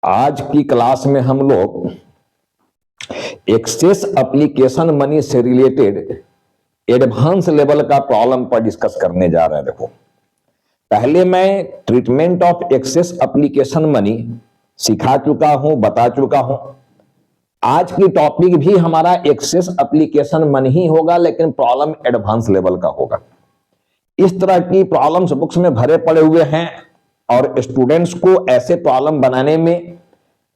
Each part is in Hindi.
आज की क्लास में हम लोग एक्सेस एप्लीकेशन मनी से रिलेटेड एडवांस लेवल का प्रॉब्लम पर डिस्कस करने जा रहे हैं। देखो, पहले मैं treatment of excess application money सिखा चुका हूं, बता चुका हूं। आज की टॉपिक भी हमारा एक्सेस एप्लीकेशन मनी ही होगा, लेकिन प्रॉब्लम एडवांस लेवल का होगा। इस तरह की प्रॉब्लम्स बुक्स में भरे पड़े हुए हैं और स्टूडेंट्स को ऐसे प्रॉब्लम बनाने में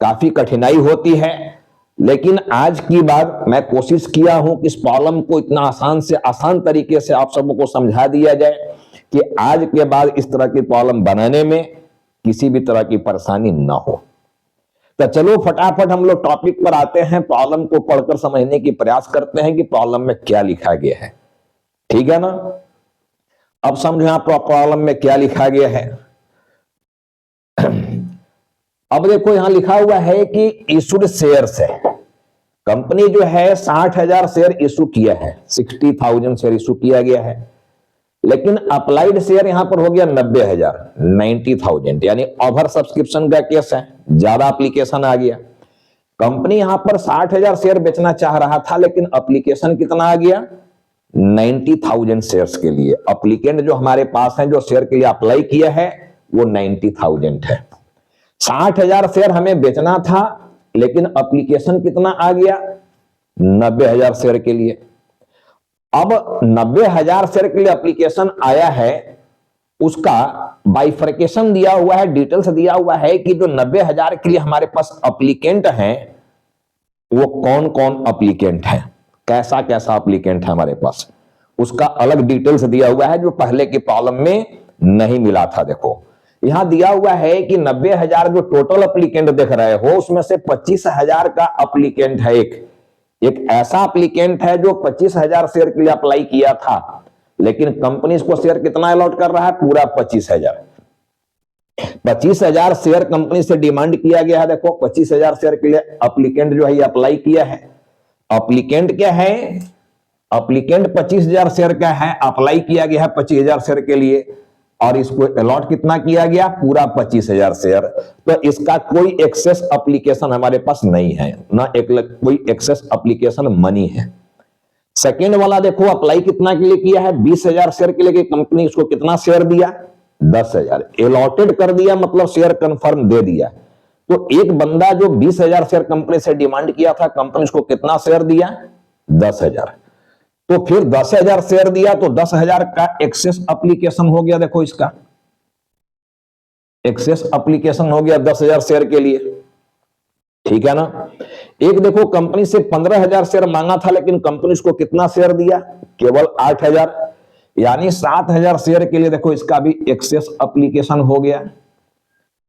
काफी कठिनाई होती है। लेकिन आज की बात मैं कोशिश किया हूं कि इस प्रॉब्लम को इतना आसान से आसान तरीके से आप सबको समझा दिया जाए कि आज के बाद इस तरह की प्रॉब्लम बनाने में किसी भी तरह की परेशानी ना हो। तो चलो फटाफट हम लोग टॉपिक पर आते हैं, प्रॉब्लम को पढ़कर समझने की प्रयास करते हैं कि प्रॉब्लम में क्या लिखा गया है। ठीक है ना? अब समझो यहां प्रॉब्लम में क्या लिखा गया है। अब देखो यहां लिखा हुआ है कि इशूड शेयर्स है। कंपनी जो है 60,000 शेयर इशू किया है, 60,000 शेयर इशू किया गया है। लेकिन अप्लाइड शेयर यहां पर हो गया 90,000, 90,000, यानी ओवर सब्सक्रिप्शन का केस है, ज्यादा एप्लीकेशन आ गया। कंपनी यहां पर 60,000 शेयर बेचना चाह रहा था, लेकिन एप्लीकेशन कितना आ गया? 90,000 शेयर्स के लिए। एप्लीकेंट जो हमारे पास है, जो शेयर के लिए अप्लाई किया है, वो 90,000 है। 60,000 शेयर हमें बेचना था, लेकिन एप्लीकेशन कितना आ गया? 90,000 शेयर के लिए। अब 90,000 शेयर के लिए एप्लीकेशन आया है, उसका बाइफर्केशन दिया हुआ है, डिटेल्स दिया हुआ है कि जो 90,000 के लिए हमारे पास एप्लीकेंट हैं, वो कौन कौन एप्लीकेंट है, कैसा कैसा एप्लीकेंट है हमारे पास, उसका अलग डिटेल्स दिया हुआ है, जो पहले की प्रॉब्लम में नहीं मिला था। देखो यहां दिया हुआ है कि 90,000 जो टोटल एप्लीकेंट देख रहे हो, उसमें से 25,000 का एप्लीकेंट है। एक ऐसा एप्लीकेंट है जो 25,000 शेयर के लिए अप्लाई किया था, लेकिन कंपनी इसको शेयर कितना अलॉट कर रहा है? पूरा 25,000। 25,000 शेयर कंपनी से डिमांड किया गया है। देखो 25,000 शेयर के लिए एप्लीकेंट जो है अप्लाई किया है। एप्लीकेंट क्या है? एप्लीकेंट 25,000 शेयर का है, अप्लाई किया गया है 25,000 शेयर के लिए, और इसको अलॉट कितना किया गया? पूरा 25,000 शेयर। तो इसका कोई एक्सेस एप्लीकेशन हमारे पास नहीं है, ना कोई एक्सेस एप्लीकेशन मनी है। सेकेंड वाला देखो, अप्लाई कितना के लिए किया है? 20,000 शेयर के लिए। कंपनी इसको कितना शेयर दिया? 10,000। अलॉटेड कर दिया, मतलब शेयर कंफर्म दे दिया। तो एक बंदा जो 20,000 शेयर कंपनी से डिमांड किया था, कंपनी इसको कितना शेयर दिया? 10,000। तो फिर 10,000 शेयर दिया, तो 10,000 का एक्सेस एप्लीकेशन हो गया। देखो इसका एक्सेस एप्लीकेशन हो गया 10,000 शेयर के लिए। ठीक है ना? एक देखो, कंपनी से 15,000 शेयर मांगा था, लेकिन कंपनी इसको कितना शेयर दिया? केवल 8,000, यानी 7,000 शेयर के लिए देखो इसका भी एक्सेस एप्लीकेशन हो गया।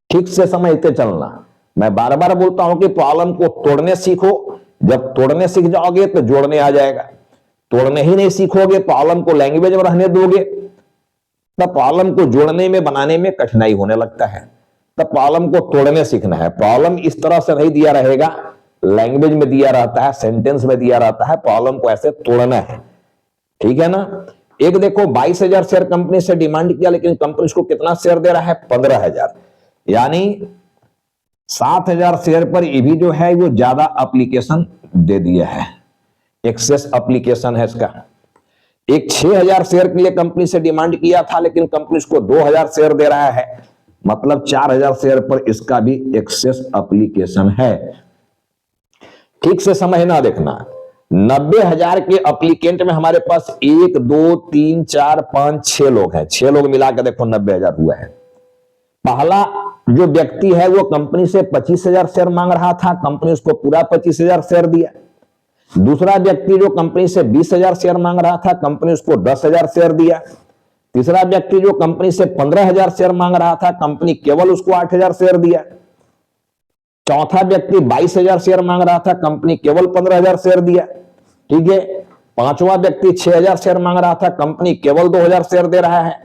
ठीक से समझते चलना। मैं बार बार बोलता हूं कि प्रॉब्लम को तोड़ने सीखो। जब तोड़ने सीख जाओगे तो जोड़ने आ जाएगा। तोड़ने ही नहीं सीखोगे, प्रॉब्लम को लैंग्वेज में रहने दोगे, तब प्रॉब्लम को जोड़ने में, बनाने में कठिनाई होने लगता है। तब प्रॉब्लम को तोड़ने सीखना है। प्रॉब्लम इस तरह से नहीं दिया रहेगा, लैंग्वेज में दिया रहता है, सेंटेंस में दिया रहता है, प्रॉब्लम को ऐसे तोड़ना है। ठीक है ना? एक देखो, 22,000 शेयर कंपनी से डिमांड किया, लेकिन कंपनी इसको कितना शेयर दे रहा है? 15,000, यानी 7,000 शेयर पर ये भी जो है वो ज्यादा एप्लीकेशन दे दिया है, एक्सेस एप्लीकेशन है इसका। एक 6,000 शेयर के लिए कंपनी से डिमांड किया था, लेकिन कंपनी इसको 2,000 शेयर दे रहा है, मतलब 4,000 शेयर पर इसका भी एक्सेस एप्लीकेशन है। ठीक से समझना, देखना। 90,000 के एप्लीकेंट में हमारे पास 1 2 3 4 5 6 लोग हैं। 6 लोग मिलाकर देखो 90,000 हुआ है। पहला जो व्यक्ति है वो कंपनी से 25,000 शेयर मांग रहा था, कंपनी उसको पूरा 25,000 शेयर दिया। दूसरा व्यक्ति जो कंपनी से 20,000 शेयर मांग रहा था, कंपनी उसको 10,000 शेयर दिया। तीसरा व्यक्ति जो कंपनी से 15,000 शेयर मांग रहा था, कंपनी केवल उसको 8,000 शेयर दिया। चौथा व्यक्ति 22,000 शेयर मांग रहा था, कंपनी केवल 15,000 शेयर दिया। ठीक है? पांचवा व्यक्ति 6,000 शेयर मांग रहा था, कंपनी केवल 2,000 शेयर दे रहा है।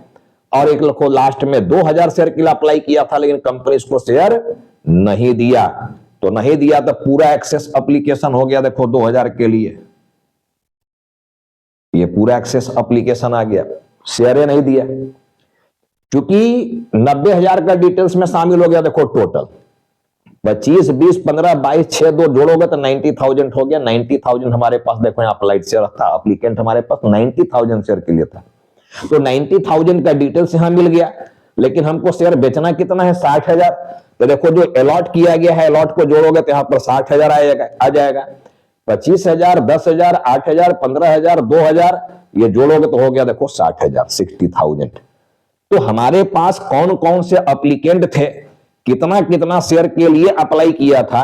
और एक लखो लास्ट में 2,000 शेयर के लिए अप्लाई किया था, लेकिन कंपनी इसको शेयर नहीं दिया। तो नहीं दिया तो पूरा एक्सेस एप्लीकेशन हो गया। देखो 2,000 के लिए ये पूरा एक्सेस एप्लीकेशन आ गया, शेयर नहीं दिया। क्योंकि 90,000 का डिटेल्स में शामिल हो गया। देखो टोटल 25, 20, 15, 22, 6 2 जोड़ोगे तो 90,000 हो गया। 90,000 हमारे पास देखो यहाँ अप्लाइड शेयर था, अप्लीकेंट हमारे पास 90,000 शेयर के लिए था, तो 90,000 का डिटेल्स यहां मिल गया। लेकिन हमको शेयर बेचना कितना है? 60,000। तो देखो जो अलॉट किया गया है, अलॉट को जोड़ोगे तो यहां पर 60,000 आ जाएगा। 25,000, 10,000, 8,000, 15,000, 2,000, ये जोड़ोगे तो हो गया देखो 60,000, 60,000। तो हमारे पास कौन कौन से अप्लीकेंट थे, कितना कितना शेयर के लिए अप्लाई किया था,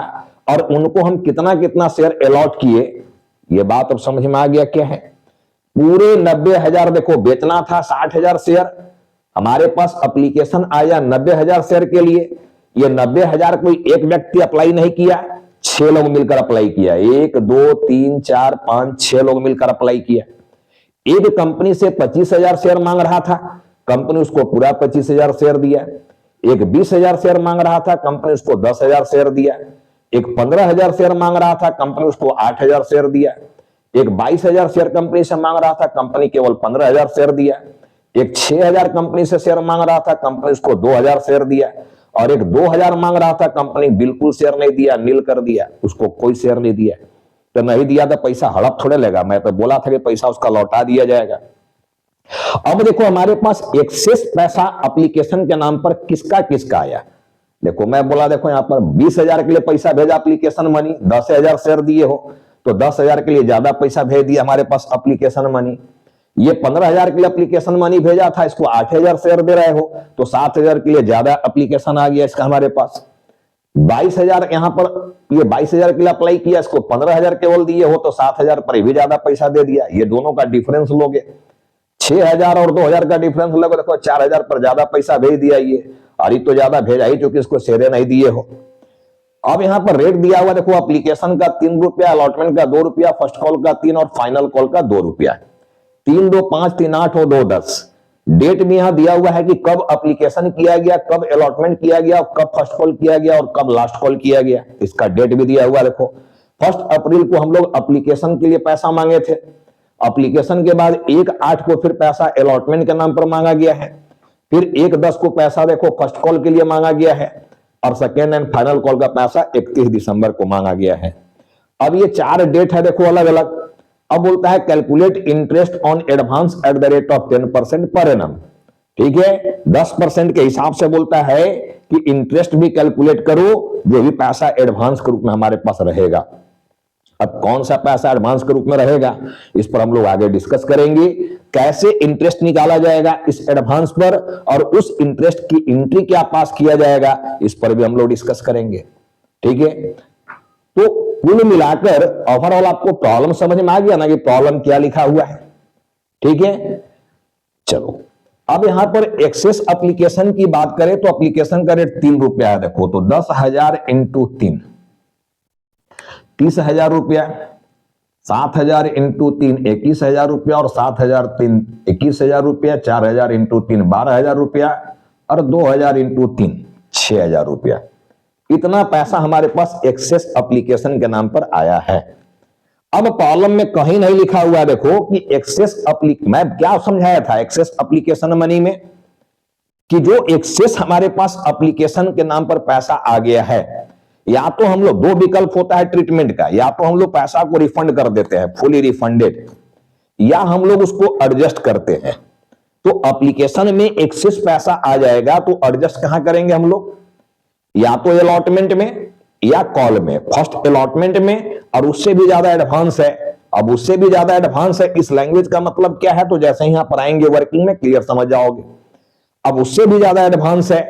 और उनको हम कितना कितना शेयर अलॉट किए, ये बात अब समझ में आ गया क्या है? पूरे 90,000 देखो बेचना था, 60,000 शेयर हमारे पास एप्लीकेशन आया 90,000 शेयर के लिए। ये 90,000 कोई एक व्यक्ति अप्लाई नहीं किया, 6 लोग मिलकर अप्लाई किया। 1 2 3 4 5 6 लोग मिलकर अप्लाई किया। एक कंपनी से 25,000 शेयर मांग रहा था, कंपनी उसको पूरा 25,000 शेयर दिया। एक 20,000 शेयर मांग रहा था, कंपनी उसको 10,000 शेयर दिया। एक 15,000 शेयर मांग रहा था, कंपनी उसको 8,000 शेयर दिया। एक 22,000 शेयर कंपनी से मांग रहा था, कंपनी केवल 15,000 शेयर दिया। एक 6,000 कंपनी से शेयर मांग रहा था, कंपनी उसको 2,000 शेयर दिया। और एक 2,000 मांग रहा था, कंपनी बिल्कुल शेयर नहीं दिया, नील कर दिया, उसको कोई शेयर नहीं दिया। तो नहीं दिया तो पैसा हड़प थोड़े लेगा, मैं तो बोला था कि पैसा उसका लौटा दिया जाएगा। अब देखो हमारे पास एक्सेस पैसा एप्लीकेशन के नाम पर किसका किसका आया। देखो मैं बोला, देखो यहां पर 20,000 के लिए पैसा भेजा एप्लीकेशन मनी, 10,000 शेयर दिए हो तो 10,000 के लिए ज्यादा पैसा भेज दिया हमारे पास एप्लीकेशन मनी। ये 15,000 के लिए एप्लीकेशन मनी भेजा था, इसको 8,000 शेयर दे रहे हो तो 7,000 के लिए ज्यादा एप्लीकेशन आ गया इसका हमारे पास। 22,000 यहां पर, ये 22,000 के लिए अप्लाई किया, इसको 15,000 केवल दिए हो तो 7,000 पर भी ज्यादा पैसा दे दिया। ये दोनों का डिफरेंस लोगे, 6,000 और 2,000 का डिफरेंस लोगे, देखो 4,000 पर ज्यादा पैसा भेज दिया ये, और ये तो ज्यादा भेजा ही क्योंकि इसको शेयर नहीं दिए हो। अब यहां पर रेट दिया हुआ देखो, एप्लीकेशन का 3 रुपया, अलॉटमेंट का 2 रुपया, फर्स्ट कॉल का 3 और फाइनल कॉल का 2 रुपया। 3 2 5 3 8 और 2 10। डेट भी यहां दिया हुआ है कि कब एप्लीकेशन किया गया, कब अलॉटमेंट किया गया, कब फर्स्ट कॉल किया गया और कब लास्ट कॉल किया गया, इसका डेट भी दिया हुआ। देखो 1 अप्रैल को हम लोग एप्लीकेशन के लिए पैसा मांगे थे, एप्लीकेशन के बाद 1/8 को फिर पैसा अलॉटमेंट के नाम पर मांगा गया है, फिर 1/10 को पैसा देखो फर्स्ट कॉल के लिए मांगा गया है, और सेकेंड एंड फाइनल कॉल का पैसा 31 दिसंबर को मांगा गया है। अब ये 4 डेट है देखो अलग अलग। अब बोलता है calculate interest on advance at the rate of 10% per annum. ठीक है, 10% के हिसाब से बोलता है कि इंटरेस्ट भी कैलकुलेट करो, जो भी पैसा एडवांस के रूप में हमारे पास रहेगा। अब कौन सा पैसा एडवांस के रूप में रहेगा, इस पर हम लोग आगे डिस्कस करेंगे। कैसे इंटरेस्ट निकाला जाएगा इस एडवांस पर, और उस इंटरेस्ट की एंट्री क्या पास किया जाएगा, इस पर भी हम लोग डिस्कस करेंगे। ठीक है, तो कुल मिलाकर ओवरऑल आपको प्रॉब्लम समझ में आ गया ना कि प्रॉब्लम क्या लिखा हुआ है। ठीक है, चलो अब यहां पर एक्सेस एप्लीकेशन की बात करें तो एप्लीकेशन का रेट 3 रुपया है। देखो तो 10,000 इंटू 3 30,000 रुपया, 7,000 इंटू 3 21,000 रुपया, और 7,000 3 21,000 रुपया, 4,000 इंटू 3 12,000 रुपया, और 2,000 इंटू 3 6,000 रुपया। इतना पैसा हमारे पास एक्सेस एप्लीकेशन के नाम पर आया है। अब प्रॉब्लम में कहीं नहीं लिखा हुआ है देखो कि एक्सेस मैं क्या समझाया था एक्सेस एप्लीकेशन मनी में, कि जो एक्सेस हमारे पास एप्लीकेशन के नाम पर पैसा आ गया है, या तो हम लोग 2 विकल्प होता है ट्रीटमेंट का, या तो हम लोग पैसा को रिफंड कर देते हैं फुली रिफंडेड, या हम लोग उसको एडजस्ट करते हैं। तो एप्लीकेशन में एक्सेस पैसा आ जाएगा तो एडजस्ट कहां करेंगे हम लोग, या तो अलॉटमेंट में या कॉल में। फर्स्ट अलॉटमेंट में, और उससे भी ज्यादा एडवांस है। अब उससे भी ज्यादा एडवांस है, इस लैंग्वेज का मतलब क्या है, तो जैसे ही यहां पर आएंगे वर्किंग में क्लियर समझ जाओगे। अब उससे भी ज्यादा एडवांस है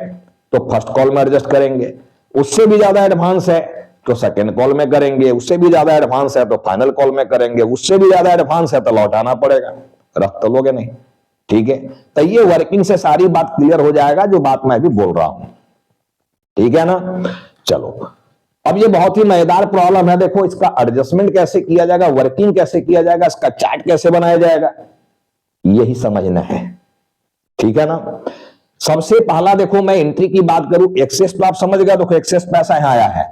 तो फर्स्ट कॉल में एडजस्ट करेंगे, उससे भी ज्यादा एडवांस है तो सेकेंड कॉल में करेंगे, उससे भी ज्यादा एडवांस है तो फाइनल कॉल में करेंगे, उससे भी ज्यादा एडवांस है तो लौटाना पड़ेगा, रख तो लोगे नहीं। ठीक है, तो ये वर्किंग से सारी बात क्लियर हो जाएगा जो बात मैं भी बोल रहा हूं। ठीक है ना, चलो अब ये बहुत ही मजेदार प्रॉब्लम है। देखो इसका एडजस्टमेंट कैसे किया जाएगा, वर्किंग कैसे किया जाएगा, इसका चार्ट कैसे बनाया जाएगा, यही समझना है। ठीक है ना, सबसे पहला देखो मैं एंट्री की बात करूं, एक्सेस तो आप समझ गए। देखो एक्सेस पैसा यहां आया है,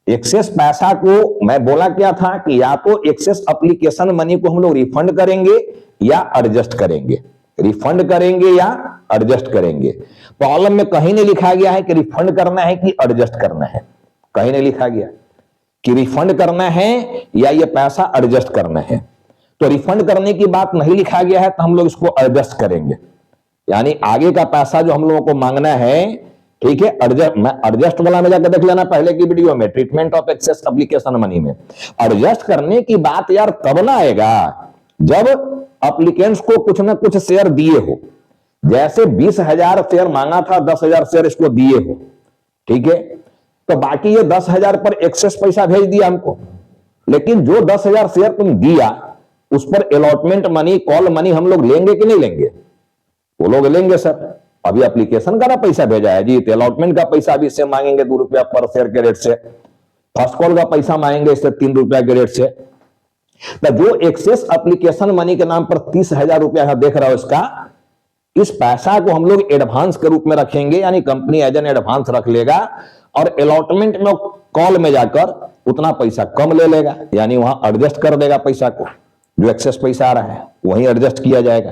एक्सेस पैसा को मैं बोला क्या था कि या तो एक्सेस एप्लीकेशन मनी को हम लोग रिफंड करेंगे या एडजस्ट करेंगे, रिफंड करेंगे या एडजस्ट करेंगे। प्रॉब्लम में कहीं नहीं लिखा गया है कि रिफंड करना है कि एडजस्ट करना है। कहीं नहीं लिखा गया कि रिफंड करना है या ये पैसा एडजस्ट करना है। तो रिफंड करने की बात नहीं लिखा गया है तो हम लोग इसको एडजस्ट करेंगे, यानी आगे का पैसा जो हम लोगों को मांगना है, ठीक है, एडजस्ट वाला में जाकर देख लेना पहले की वीडियो में, treatment of excess application money में। एडजस्ट करने की बात यार तब ना आएगा जब एप्लीकेंट्स को कुछ ना कुछ शेयर दिए हो। जैसे 20,000 शेयर मांगा था, 10,000 शेयर इसको दिए हो, ठीक है, तो बाकी ये 10,000 पर एक्सेस पैसा भेज दिया हमको, लेकिन जो 10,000 शेयर तुम दिया उस पर अलॉटमेंट मनी, कॉल मनी हम लोग लेंगे कि नहीं लेंगे? वो लोग लेंगे सर, अभी एप्लीकेशन का ना पैसा भेजा है जी, तो अलॉटमेंट का पैसा भी इससे मांगेंगे 2 रुपया पर शेयर के रेट से, फर्स्ट कॉल का पैसा मांगेंगे इससे 3 रुपया के रेट से। तो जो एक्सेस एप्लीकेशन मनी के नाम पर 30,000 रुपया देख रहा हो इसका, इस पैसा को हम लोग एडवांस के रूप में रखेंगे, यानी कंपनी एज एन एडवांस रख लेगा और अलॉटमेंट में कॉल में जाकर उतना पैसा कम ले लेगा, यानी वहां एडजस्ट कर देगा पैसा को, जो एक्सेस पैसा आ रहा है वहीं एडजस्ट किया जाएगा,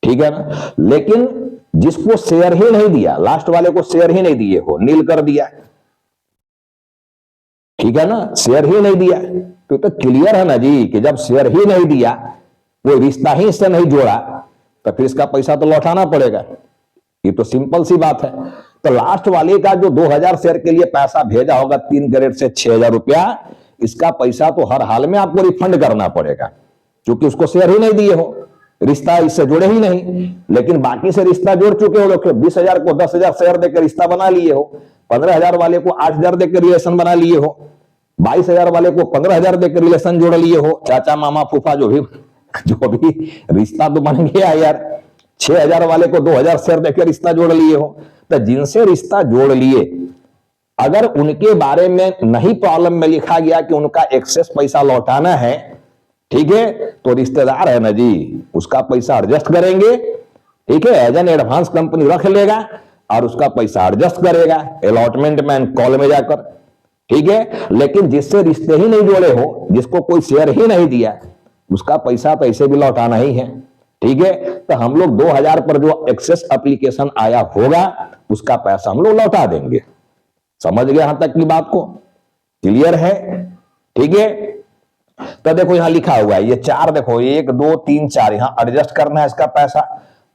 ठीक है ना। लेकिन जिसको शेयर ही नहीं दिया, लास्ट वाले को शेयर ही नहीं दिए हो, नील कर दिया, ठीक है ना, शेयर ही नहीं दिया, तो क्लियर है ना जी कि जब शेयर ही नहीं दिया, वो रिश्ता ही इससे नहीं जोड़ा, तो फिर इसका पैसा तो लौटाना पड़ेगा। ये तो सिंपल सी बात है। तो लास्ट वाले का जो 2,000 शेयर के लिए पैसा भेजा होगा 3 कैरेट से 6,000 रुपया, इसका पैसा तो हर हाल में आपको रिफंड करना पड़ेगा, क्योंकि उसको शेयर ही नहीं दिए हो, रिश्ता इससे जुड़े ही नहीं। लेकिन बाकी से रिश्ता जोड़ चुके हो, देखो 20,000 को 10,000 शेयर देकर रिश्ता बना लिए हो, 15,000 वाले को 8,000 देकर रिलेशन बना लिए हो, 22,000 वाले को 15,000 देकर रिलेशन जोड़ लिए हो, चाचा मामा फूफा जो भी रिश्ता तो बन गया यार। 6,000 वाले को 2,000 शेयर देकर रिश्ता जोड़ लिए हो। तो जिनसे रिश्ता जोड़ लिए, अगर उनके बारे में नहीं प्रॉब्लम में लिखा गया कि उनका एक्सेस पैसा लौटाना है, ठीक है, तो रिश्तेदार है ना जी, उसका पैसा एडजस्ट करेंगे, ठीक है, एज एन एडवांस कंपनी रख लेगा और उसका पैसा एडजस्ट करेगा अलॉटमेंट में कॉल में जाकर, ठीक है। लेकिन जिससे रिश्ते ही नहीं जोड़े हो, जिसको कोई शेयर ही नहीं दिया, उसका पैसा तो ऐसे भी लौटाना ही है, ठीक है। तो हम लोग 2,000 पर जो एक्सेस एप्लीकेशन आया होगा उसका पैसा हम लोग लौटा देंगे। समझ गए यहां तक की बात को? क्लियर है, ठीक है। तो देखो यहां लिखा हुआ है, ये 4 देखो, 1 2 3 4 यहां एडजस्ट करना है इसका पैसा,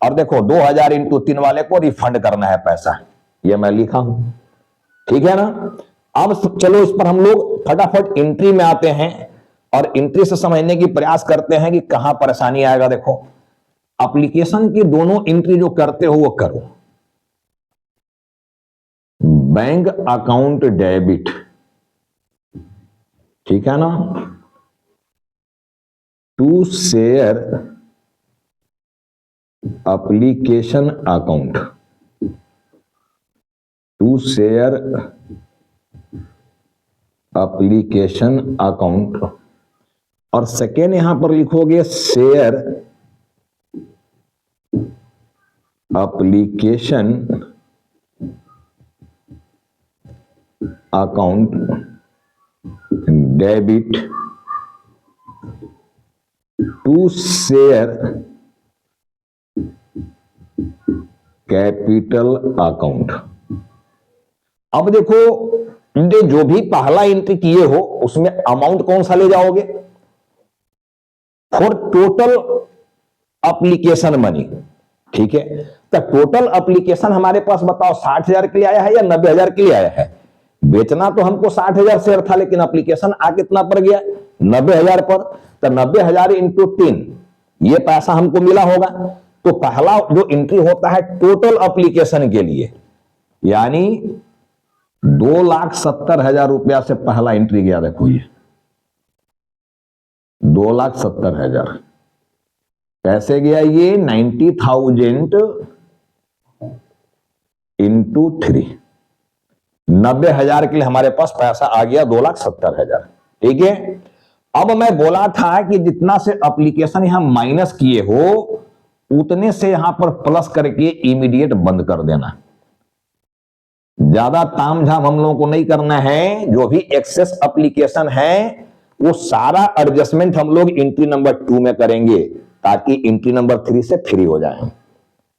और देखो 2,000 × 3 वाले को रिफंड करना है पैसा, ये मैं लिखा हूं, ठीक है ना। अब चलो इस पर हम लोग फटाफट एंट्री में आते हैं और एंट्री से समझने की प्रयास करते हैं कि कहां परेशानी आएगा। देखो एप्लीकेशन की दोनों एंट्री जो करते हो वो करो। बैंक अकाउंट डेबिट, ठीक है ना, to share application account, to share application account, और सेकेंड यहां पर लिखोगे share application account debit to share capital account. अब देखो जो भी पहला एंट्री किए हो उसमें अमाउंट कौन सा ले जाओगे? फॉर टोटल एप्लीकेशन मनी, ठीक है। तो टोटल एप्लीकेशन हमारे पास बताओ 60,000 के लिए आया है या 90,000 के लिए आया है? बेचना तो हमको 60,000 शेयर था, लेकिन एप्लीकेशन आ कितना पर गया? 90,000 पर। तो 90,000 × 3 ये पैसा हमको मिला होगा। तो पहला जो एंट्री होता है टोटल एप्लीकेशन के लिए, यानी 2,70,000 रुपया से पहला एंट्री गया। देखो ये 2,70,000 कैसे गया? ये 90,000 × 3, 90,000 के लिए हमारे पास पैसा आ गया 2,70,000, ठीक है। अब मैं बोला था कि जितना से एप्लीकेशन यहां माइनस किए हो उतने से यहां पर प्लस करके इमीडिएट बंद कर देना। ज्यादा तामझाम हम लोगों को नहीं करना है। जो भी एक्सेस एप्लीकेशन है वो सारा एडजस्टमेंट हम लोग एंट्री नंबर 2 में करेंगे, ताकि एंट्री नंबर 3 से फ्री हो जाए,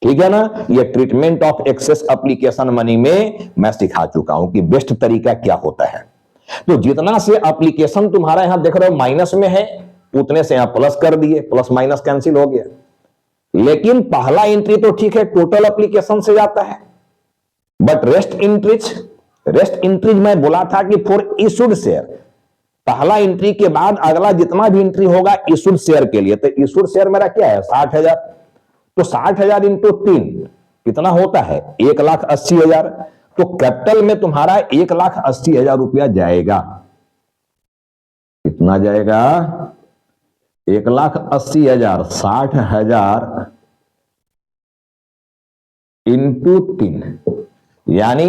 ठीक है ना। ये treatment of excess application money में मैं सिखा चुका हूं कि बेस्ट तरीका क्या होता है। तो जितना से एप्लीकेशन तुम्हारा यहां देख रहे हो माइनस में है, उतने से यहां प्लस कर दिए, प्लस माइनस कैंसिल हो गया। लेकिन पहला एंट्री तो ठीक है टोटल एप्लीकेशन से जाता है, बट रेस्ट एंट्रीज मैं बोला था कि फॉर इशूड शेयर, पहला एंट्री के बाद अगला जितना भी एंट्री होगा इशूड शेयर के लिए। तो इशूड शेयर मेरा क्या है 60,000, तो 60,000 इंटू 3 कितना होता है 1,80,000। तो कैपिटल में तुम्हारा 1,80,000 रुपया जाएगा। कितना जाएगा 1,80,000, 60,000 इंटू 3 यानी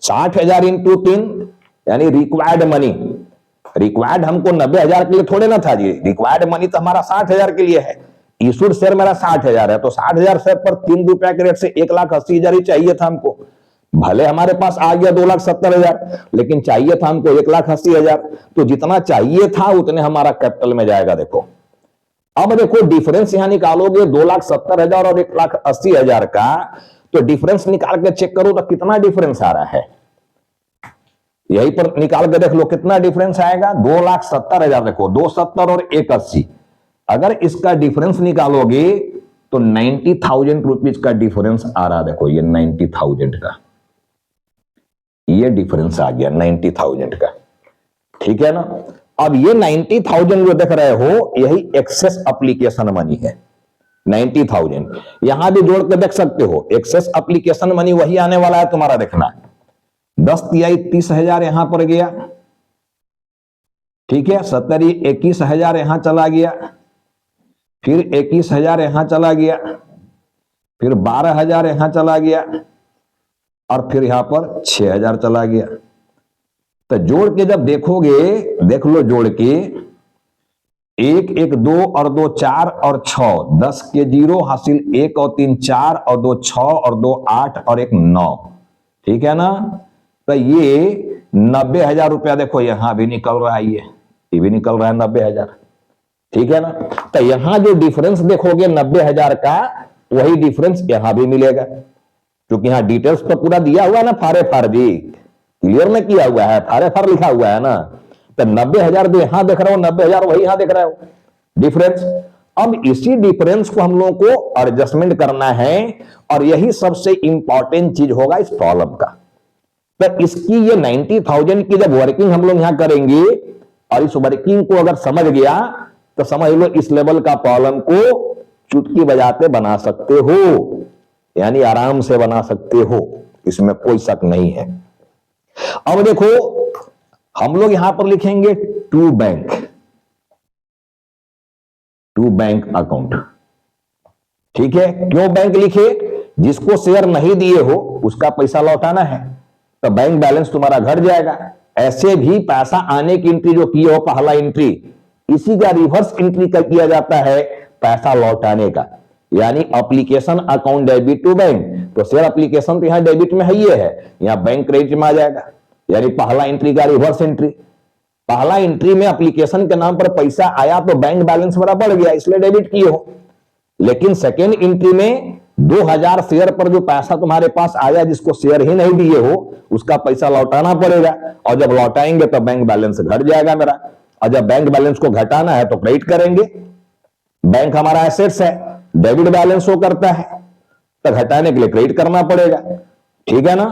60,000 इंटू 3 यानी रिक्वायर्ड मनी। रिक्वायर्ड हमको 90,000 के लिए थोड़े ना था जी, रिक्वायर्ड मनी तो हमारा 60,000 के लिए है। इशूड शेयर मेरा 60,000 है, तो 60,000 शेयर पर 3 रुपया के रेट से 1,80,000 ही चाहिए था हमको। भले हमारे पास आ गया 2,70,000, लेकिन चाहिए था हमको 1,80,000। तो जितना चाहिए था उतने हमारा कैपिटल में जाएगा। देखो अब देखो डिफरेंस यहां निकालोगे 2,70,000 और 1,80,000 का, तो डिफरेंस निकाल के चेक करो तो कितना डिफरेंस आ रहा है, यहीं पर निकाल के देख लो कितना डिफरेंस आएगा 2,70,000। देखो 270 और 180, अगर इसका डिफरेंस निकालोगे तो 90,000 रुपीज का डिफरेंस आ रहा। देखो ये 90,000 का ये डिफरेंस आ गया 90,000 का, ठीक है ना। अब ये 90,000 जो देख रहे हो यही एक्सेस एप्लीकेशन मनी है 90,000। यहां भी जोड़ के देख सकते हो एक्सेस एप्लीकेशन मनी वही आने वाला है तुम्हारा। देखना 10 तिहाई 30,000 यहां पर गया, ठीक है। 70 21,000 यहां चला गया, फिर 21,000 यहां चला गया, फिर 12,000 यहां चला गया और फिर यहां पर 6,000 चला गया। तो जोड़ के जब देखोगे, देख लो जोड़ के 1 1 2 और 2 4 और 6 10 के 0 हासिल 1 और 3 4 और 2 6 और 2 8 और 1 9, ठीक है ना। तो ये 90,000 रुपया देखो यहां भी निकल रहा है, ये भी निकल रहा है 90,000, ठीक है ना। तो यहां जो डिफरेंस देखोगे 90,000 का वही डिफरेंस यहां भी मिलेगा, क्योंकि यहां डिटेल्स तो पूरा दिया हुआ है ना, फारे फार जी क्लियर में किया हुआ है, फारे फार लिखा हुआ है ना। तो 90,000 जो यहां देख रहे हो 90,000 वही यहां देख रहे हो डिफरेंस। अब इसी डिफरेंस को हम लोगों को एडजस्टमेंट करना है और यही सबसे इंपॉर्टेंट चीज होगा इस प्रॉब्लम का। तो इसकी ये 90,000 की जब वर्किंग हम लोग यहां करेंगे और इस वर्किंग को अगर समझ गया तो समझ लो इस लेवल का प्रॉब्लम को चुटकी बजाते बना सकते हो, यानी आराम से बना सकते हो, इसमें कोई शक नहीं है। अब देखो हम लोग यहां पर लिखेंगे टू बैंक अकाउंट, ठीक है। क्यों बैंक लिखे, जिसको शेयर नहीं दिए हो उसका पैसा लौटाना है, तो बैंक बैलेंस तुम्हारा घट जाएगा। ऐसे भी पैसा आने की एंट्री जो किए हो पहला एंट्री, इसी का रिवर्स एंट्री का किया जाता है पैसा लौटाने का, यानी application account debit to bank. तो शेयर एप्लीकेशन तो यहां डेबिट में है, ये है, यहां बैंक क्रेडिट में आ जाएगा, यानी पहला एंट्री का रिवर्स एंट्री। पहला एंट्री में एप्लीकेशन के नाम पर पैसा आया तो बैंक बैलेंस मेरा बढ़ गया, इसलिए डेबिट किए हो। लेकिन सेकेंड एंट्री में 2,000 शेयर पर जो पैसा तुम्हारे पास आया जिसको शेयर ही नहीं दिए हो उसका पैसा लौटाना पड़ेगा, और जब लौटाएंगे तो बैंक बैलेंस घट जाएगा मेरा। और जब बैंक बैलेंस को घटाना है तो क्रेडिट करेंगे, बैंक हमारा एसेट्स है, डेबिट बैलेंस शो करता है, तो घटाने के लिए क्रेडिट करना पड़ेगा, ठीक है ना।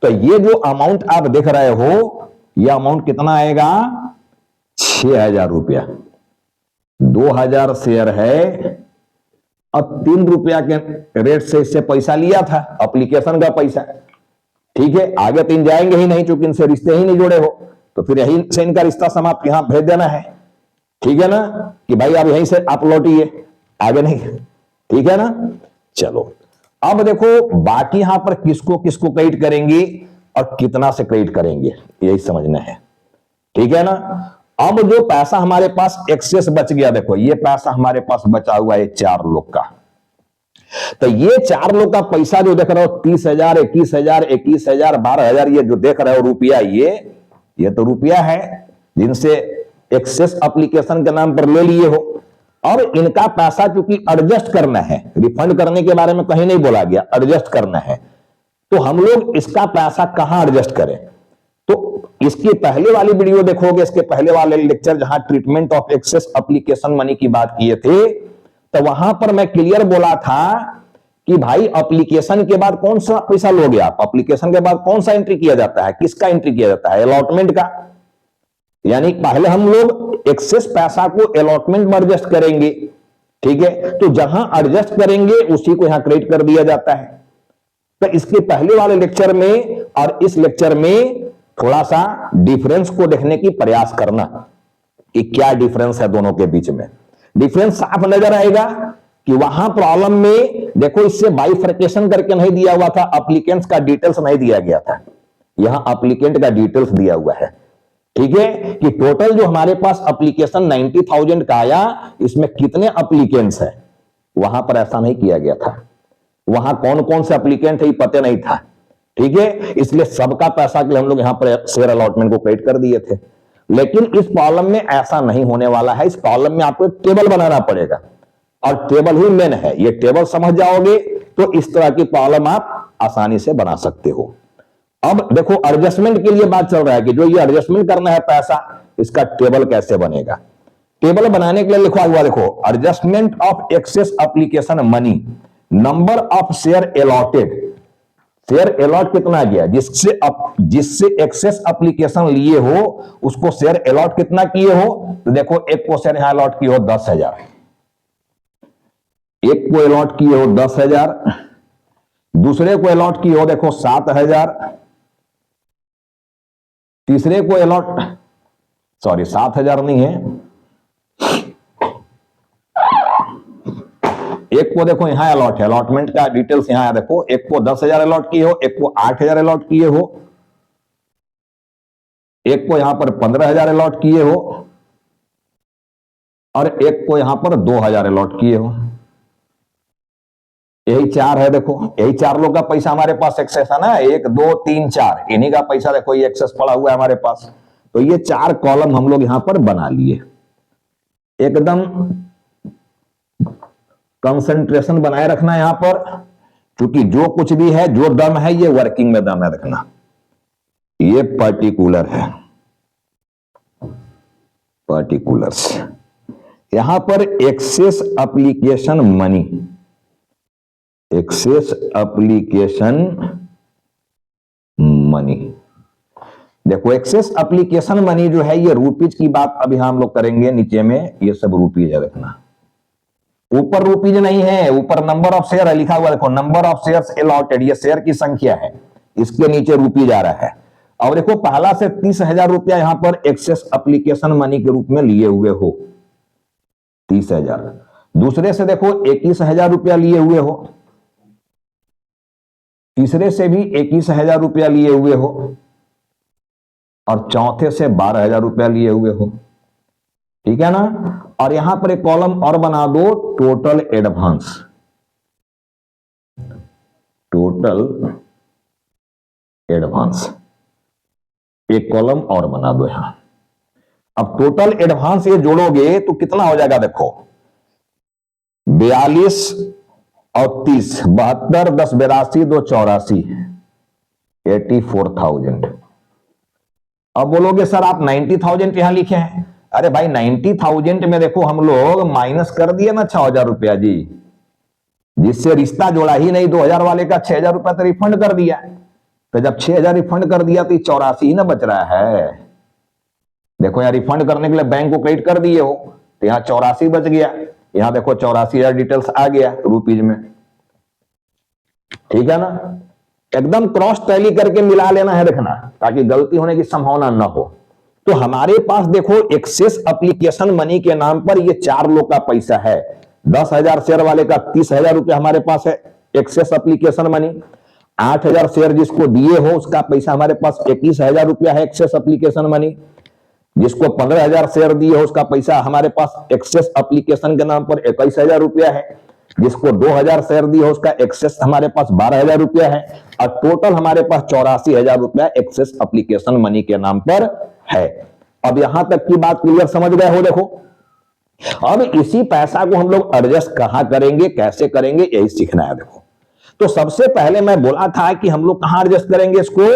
तो ये जो अमाउंट आप देख रहे हो ये अमाउंट कितना आएगा 6,000 रुपया। 2,000 शेयर है, अब 3 रुपया के रेट से इससे पैसा लिया था एप्लीकेशन का पैसा, ठीक है। आगे 3 जाएंगे ही नहीं क्योंकि इनसे रिश्ते ही नहीं जुड़े हो, तो फिर यही से इनका रिश्ता समाप्त यहां भेज देना है, ठीक है ना, कि भाई अब यहीं से आप लौटिए, आगे नहीं, ठीक है ना। चलो अब देखो बाकी यहां पर किसको किसको क्रेडिट करेंगे और कितना से क्रेडिट करेंगे यही समझना है, ठीक है ना। अब जो पैसा हमारे पास एक्सेस बच गया, देखो ये पैसा हमारे पास बचा हुआ है 4 लोग का, तो ये 4 लोग का पैसा जो देख रहे हो 30,000 21,000 21,000 12,000 ये जो देख रहे हो रुपया, ये तो रुपया है जिनसे एक्सेस एप्लीकेशन के नाम पर ले लिए हो। और इनका पैसा चूंकि एडजस्ट करना है, रिफंड करने के बारे में कहीं नहीं बोला गया, एडजस्ट करना है, तो हम लोग इसका पैसा कहां एडजस्ट करें, तो इसकी पहले वाली वीडियो देखोगे, इसके पहले वाले लेक्चर जहां treatment of excess application money की बात किए थे, तो वहां पर मैं क्लियर बोला था कि भाई एप्लीकेशन के बाद कौन सा पैसा लोगे आप, एप्लीकेशन के बाद कौन सा एंट्री किया जाता है, किसका एंट्री किया जाता है, अलॉटमेंट का। यानी पहले हम लोग एक्सेस पैसा को अलॉटमेंट में एडजस्ट करेंगे, ठीक है, तो जहां एडजस्ट करेंगे उसी को यहां क्रेडिट कर दिया जाता है। तो इसके पहले वाले लेक्चर में और इस लेक्चर में थोड़ा सा डिफरेंस को देखने की प्रयास करना कि क्या डिफरेंस है दोनों के बीच में। डिफरेंस साफ नजर आएगा कि वहां प्रॉब्लम में देखो इससे बाइफर्केशन करके नहीं दिया हुआ था, एप्लीकेंट्स का डिटेल्स नहीं दिया गया था, यहां एप्लीकेंट का डिटेल्स दिया हुआ है, ठीक है, कि टोटल जो हमारे पास एप्लीकेशन 90,000 का आया, इसमें कितने एप्लीकेंट्स है, वहां पर ऐसा नहीं किया गया था। वहां कौन कौन से एप्लीकेंट है ये पता नहीं था, ठीक है, इसलिए सबका पैसा के लिए हम लोग यहां पर शेयर अलॉटमेंट को क्रेडिट कर दिए थे। लेकिन इस प्रॉब्लम में ऐसा नहीं होने वाला है। इस प्रॉब्लम में आपको एक टेबल बनाना पड़ेगा और टेबल ही मेन है। ये टेबल समझ जाओगे तो इस तरह की प्रॉब्लम आप आसानी से बना सकते हो। अब देखो एडजस्टमेंट के लिए बात चल रहा है कि जो ये एडजस्टमेंट करना है पैसा, इसका टेबल कैसे बनेगा। टेबल बनाने के लिए लिखा हुआ देखो, adjustment of excess application money, number of share allotted, share allot कितना गया, जिससे एक्सेस एप्लीकेशन लिए हो उसको शेयर अलॉट कितना किए हो, तो देखो एक को शेयर यहां अलॉट किए हो 10,000, एक को अलॉट किए हो 10,000, दूसरे को अलॉट किए हो देखो 7,000, तीसरे को अलॉट 7,000 नहीं है, एक को देखो यहां अलॉट है, अलॉटमेंट का डिटेल्स यहां है देखो, एक को 10,000 अलॉट किए हो, एक को 8,000 अलॉट किए हो, एक को यहां पर 15,000 अलॉट किए हो और एक को यहां पर 2,000 अलॉट किए हो। यही 4 है देखो, यही 4 लोग का पैसा हमारे पास एक्सेस है ना, 1 2 3 4, इन्हीं का पैसा देखो ये एक्सेस पड़ा हुआ है हमारे पास। तो ये 4 कॉलम हम लोग यहां पर बना लिए, एकदम कंसंट्रेशन बनाए रखना यहां पर, क्योंकि जो कुछ भी है, जो दम है, ये वर्किंग में दम है रखना, ये पर्टिकुलर है, पर्टिकुलर्स। यहां पर excess application money, excess application money, देखो एक्सेस एप्लीकेशन मनी जो है ये रूपीज की बात अभी हम लोग करेंगे, नीचे में ये सब रूपीज है रखना, ऊपर रूपीज नहीं है, ऊपर नंबर ऑफ शेयर है लिखा हुआ देखो, नंबर ऑफ शेयर्स अलॉटेड, ये शेयर की संख्या है, इसके नीचे रूपीज आ रहा है। और देखो पहला से 30,000 रुपया यहां पर एक्सेस एप्लीकेशन मनी के रूप में लिए हुए हो, 30,000, दूसरे से देखो 21,000 रुपया लिए हुए हो, तीसरे से भी 21,000 रुपया लिए हुए हो और चौथे से 12,000 रुपया लिए हुए हो, ठीक है ना। और यहां पर एक कॉलम और बना दो, टोटल एडवांस, टोटल एडवांस, एक कॉलम और बना दो यहां। अब टोटल एडवांस ये जोड़ोगे तो कितना हो जाएगा देखो, 42 और 30, 72 10 82 2 84, 84,000। अब बोलोगे सर आप 90,000 यहां लिखे हैं, अरे भाई 90,000 में देखो हम लोग माइनस कर दिए ना 6,000 रुपया जी, जिससे रिश्ता जोड़ा ही नहीं, 2,000 वाले का 6,000 रुपया तो रिफंड कर दिया, तो जब 6,000 रिफंड कर दिया तो 84 ही ना बच रहा है। देखो यार रिफंड करने के लिए बैंक को क्रेडिट कर दिए हो तो यहां 84 बच गया, यहां देखो 84,000 डिटेल्स आ गया रुपीज में, ठीक है ना। एकदम क्रॉस टैली करके मिला लेना है देखना, ताकि गलती होने की संभावना ना हो। तो हमारे पास देखो एक्सेस एप्लीकेशन मनी के नाम पर ये 4 लोग का पैसा है, 10,000 शेयर वाले का 30,000 रुपया हमारे पास है एक्सेस एप्लीकेशन मनी, 8,000 शेयर जिसको दिए हो उसका पैसा हमारे पास 21,000 रुपया है एक्सेस एप्लीकेशन मनी, जिसको 15,000 शेयर दिए हो उसका पैसा हमारे पास एक्सेस एप्लीकेशन के नाम पर 21,000 रुपया है, जिसको 2,000 शेयर दिए हो उसका एक्सेस हमारे पास 12,000 रुपया है, और टोटल हमारे पास 84,000 रुपया एक्सेस एप्लीकेशन मनी के नाम पर है। अब यहां तक की बात क्लियर समझ गए हो। देखो अब इसी पैसा को हम लोग एडजस्ट कहां करेंगे, कैसे करेंगे, यही सीखना है। देखो तो सबसे पहले मैं बोला था कि हम लोग कहां एडजस्ट करेंगे इसको,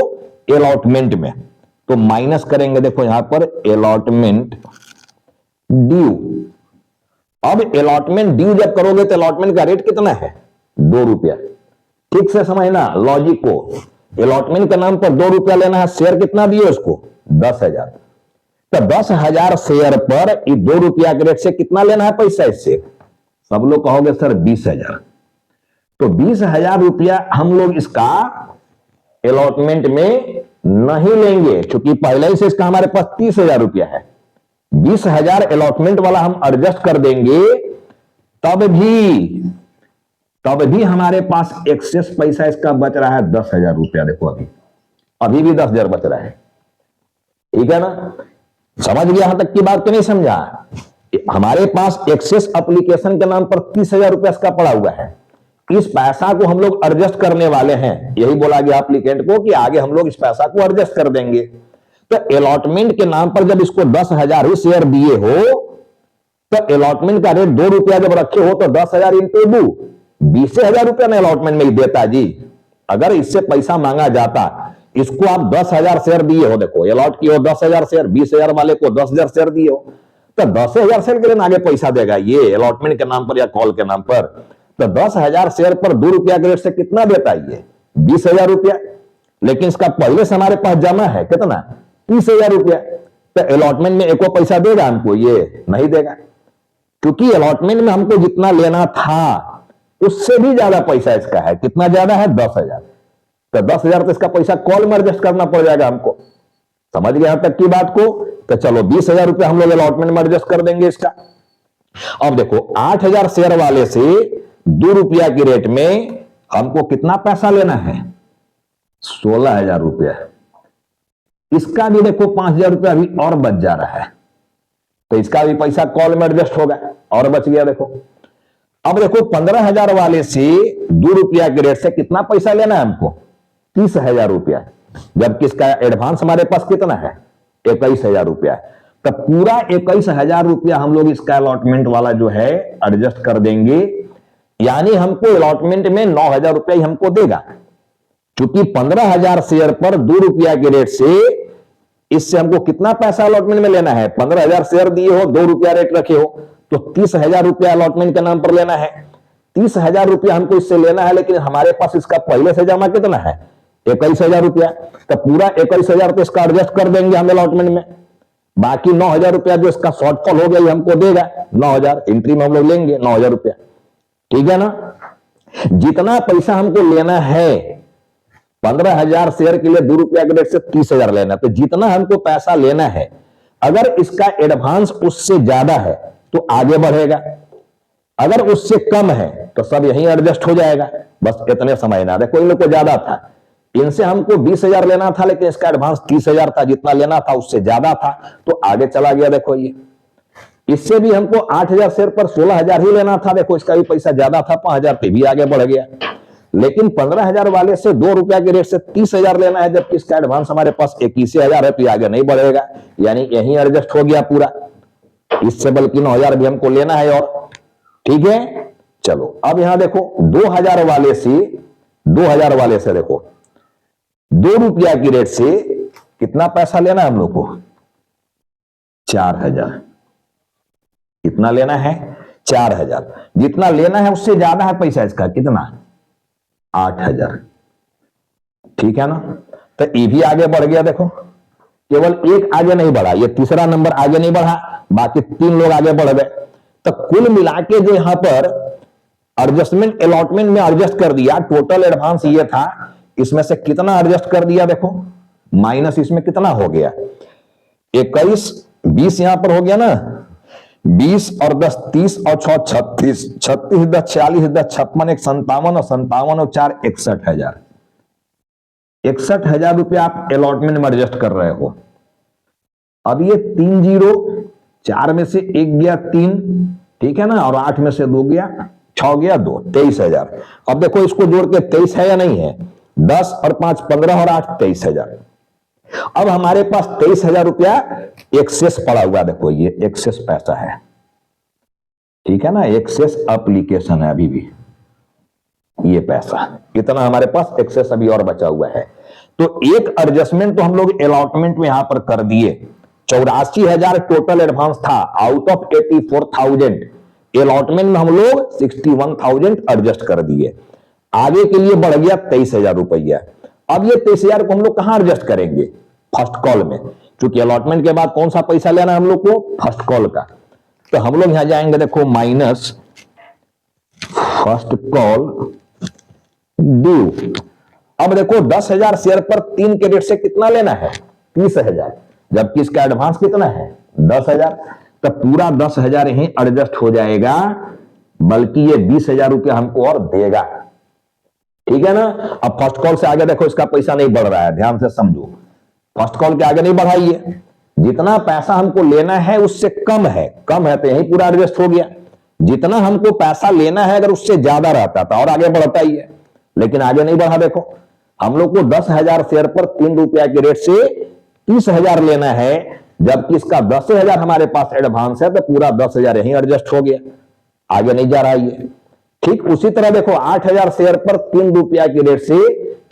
अलॉटमेंट में। तो माइनस करेंगे देखो यहां पर अलॉटमेंट ड्यू। अब अलॉटमेंट ड्यू जब करोगे तो अलॉटमेंट का रेट कितना है? 2 रुपया। ठीक से समझना लॉजिक को। अलॉटमेंट के नाम पर 2 रुपया लेना है, शेयर कितना दिए उसको? 10,000। तो 10,000 शेयर पर 2 रुपया के रेट से कितना लेना है पैसा इससे? सब लोग कहोगे सर 20,000। तो 20,000 रुपया हम लोग इसका अलॉटमेंट में नहीं लेंगे, क्योंकि पहले ही से इसका हमारे पास 30,000 रुपया है। 20,000 अलॉटमेंट वाला हम एडजस्ट कर देंगे, तब भी हमारे पास एक्सेस पैसा इसका बच रहा है 10,000 रुपया। देखो अभी भी 10,000 बच रहा है। ठीक है ना? समझ गया यहां तक की बात? तो नहीं समझा? हमारे पास एक्सेस एप्लीकेशन के नाम पर 30,000 रुपया इसका पड़ा हुआ है। इस पैसा को हम लोग एडजस्ट करने वाले हैं। यही बोला गया एप्लीकेंट को कि आगे हम लोग इस पैसा को एडजस्ट कर देंगे। तो अलॉटमेंट के नाम पर जब इसको 10,000 ही शेयर दिए हो, तो अलॉटमेंट का रेट 2 रुपया जब रखे हो, तो 10,000 इंटू 2 20,000 रुपया में अलॉटमेंट में ही देता जी। अगर इससे पैसा मांगा जाता, इसको आप 10,000 शेयर दिए हो, देखो अलॉट किए हो 10,000 शेयर, 20,000 वाले को 10,000 शेयर दिए हो, तो 10,000 शेयर के लिए आगे पैसा देगा ये अलॉटमेंट के नाम पर या कॉल के नाम पर। तो 10,000 शेयर पर 2 रुपया के रेट से कितना देता है ये? 20,000 रुपया। लेकिन इसका पहले से हमारे पास जमा है कितना? 30,000 रुपया। तो अलॉटमेंट में एको पैसा देगा हमको? ये नहीं देगा, क्योंकि अलॉटमेंट में हमको जितना लेना था उससे भी ज्यादा पैसा इसका है। कितना ज्यादा है? 10,000। तो 10,000 तो इसका पैसा कॉल में एडजस्ट करना पड़ जाएगा हमको। समझ गए यहां तक की बात को? तो चलो 20,000 रुपया हम लोग अलॉटमेंट में एडजस्ट कर देंगे इसका। अब देखो 8,000 शेयर वाले से 2 रुपया की रेट में हमको कितना पैसा लेना है? 16,000 रुपया। इसका भी देखो 5,000 रुपया अभी और बच जा रहा है, तो इसका भी पैसा कॉल में एडजस्ट होगा और बच गया। देखो अब देखो 15,000 वाले से 2 रुपया के रेट से कितना पैसा लेना है हमको? 30,000 रुपया, जबकि इसका एडवांस हमारे पास कितना है? 21,000 रुपया। तो पूरा 21,000 रुपया हम लोग इसका अलॉटमेंट वाला जो है एडजस्ट कर देंगे, यानी हमको अलॉटमेंट में 9,000 रुपया ही हमको देगा। क्योंकि 15,000 शेयर पर 2 रुपया के रेट से इससे हमको कितना पैसा अलॉटमेंट में लेना है? 15,000 शेयर दिए हो, 2 रुपया रेट रखे हो, तो 30,000 रुपया अलॉटमेंट के नाम पर लेना है। 30,000 रुपया हमको इससे लेना है, लेकिन हमारे पास इसका पहले से जमा कितना है? 21,000 रुपया। तो पूरा 21,000 तो इसका एडजस्ट कर देंगे हम अलॉटमेंट में। बाकी 9,000 रुपया जो इसका शॉर्टफॉल हो गया हमको देगा। 9,000 एंट्री में हम लोग लेंगे 9,000 रुपया। ठीक है ना? जितना पैसा हमको लेना है 15,000 शेयर के लिए 2 रुपया के रेट से 30,000 लेना, तो जितना हमको पैसा लेना है, अगर इसका एडवांस उससे ज्यादा है तो आगे बढ़ेगा, अगर उससे कम है तो सब यहीं एडजस्ट हो जाएगा। बस इतने समझना। देखो इन लोग को ज्यादा था, इनसे हमको 20,000 लेना था, लेकिन इसका एडवांस 30,000 था, जितना लेना था उससे ज्यादा था, तो आगे चला गया। देखो ये इससे भी हमको 8,000 शेयर पर 16,000 ही लेना था, देखो इसका भी पैसा ज्यादा था 5,000 पे भी आगे बढ़ गया। लेकिन 15,000 वाले से 2 रुपया के रेट से 30,000 लेना है, जबकि इसका एडवांस हमारे पास 21,000 है, तो आगे नहीं बढ़ेगा, यानी यहीं एडजस्ट हो गया पूरा। इससे बल्कि 9,000 भी हमको लेना है और। ठीक है, चलो अब यहां देखो 2,000 वाले से देखो 2 रुपया की रेट से कितना पैसा लेना है हम लोग को? 4,000। कितना लेना है? 4,000। जितना लेना है उससे ज्यादा है पैसा इसका, कितना? 8,000। ठीक है ना? तो ये भी आगे बढ़ गया। देखो केवल एक आगे नहीं बढ़ा, ये तीसरा नंबर आगे नहीं बढ़ा, बाकी 3 लोग आगे बढ़ गए। तो कुल मिला के जो यहां पर एडजस्टमेंट अलॉटमेंट में एडजस्ट कर दिया, टोटल एडवांस ये था, इसमें से कितना एडजस्ट कर दिया? देखो माइनस इसमें कितना हो गया? 21, 20 यहां पर हो गया ना, 20 और 10 30 और 6 36, 36 10 40 10 56 1 57 और 57 और 4 61,000। 61,000 रुपया आप अलॉटमेंट में एडजस्ट कर रहे हो। अब ये 3 0, 4 में से 1 गया 3, ठीक है ना, और 8 में से 2 गया, 6 गया 2, 23,000। अब देखो इसको जोड़ के 23 है या नहीं है? 10 और 5 15 और 8 23,000। अब हमारे पास 23,000 रुपया एक्सेस पड़ा हुआ। देखो ये एक्सेस पैसा है, ठीक है ना, एक्सेस एप्लीकेशन है अभी भी, ये पैसा इतना हमारे पास एक्सेस अभी और बचा हुआ है। तो एक एडजस्टमेंट तो हम लोग अलॉटमेंट में यहां पर कर दिए। 84,000 टोटल एडवांस था, आउट ऑफ 84,000 अलॉटमेंट में हम लोग 61,000 एडजस्ट कर दिए। आगे के लिए बढ़ गया 23,000 रुपया। अब ये 23,000 को हम लोग कहां एडजस्ट करेंगे? फर्स्ट कॉल में, क्योंकि अलॉटमेंट के बाद कौन सा पैसा लेना है हम लोग को? फर्स्ट कॉल का। तो हम लोग यहां जाएंगे, देखो माइनस फर्स्ट कॉल ड्यू। अब देखो 10,000 शेयर पर 3 के रेट से कितना लेना है? 30,000, जबकि इसका एडवांस कितना है? 10,000। तो पूरा 10,000 यही एडजस्ट हो जाएगा, बल्कि ये 20,000 रुपया हमको और देगा। ठीक है ना? अब फर्स्ट कॉल से आगे देखो इसका पैसा नहीं बढ़ रहा है, ध्यान से समझो। फर्स्ट कॉल के आगे नहीं बढ़ाइए, जितना पैसा हमको लेना है उससे कम है, कम है तो यही पूरा एडजस्ट हो गया। जितना हमको पैसा लेना है अगर उससे ज्यादा रहता था और आगे बढ़ता ही है, लेकिन आगे नहीं बढ़ा। देखो हम लोग को 10,000 शेयर पर 3 रुपया के रेट से 30,000 लेना है, जबकि इसका 10,000 हमारे पास एडवांस है, तो पूरा 10,000 यही एडजस्ट हो गया, आगे नहीं जा रहा है। ठीक उसी तरह देखो 8,000 शेयर पर 3 रुपया के रेट से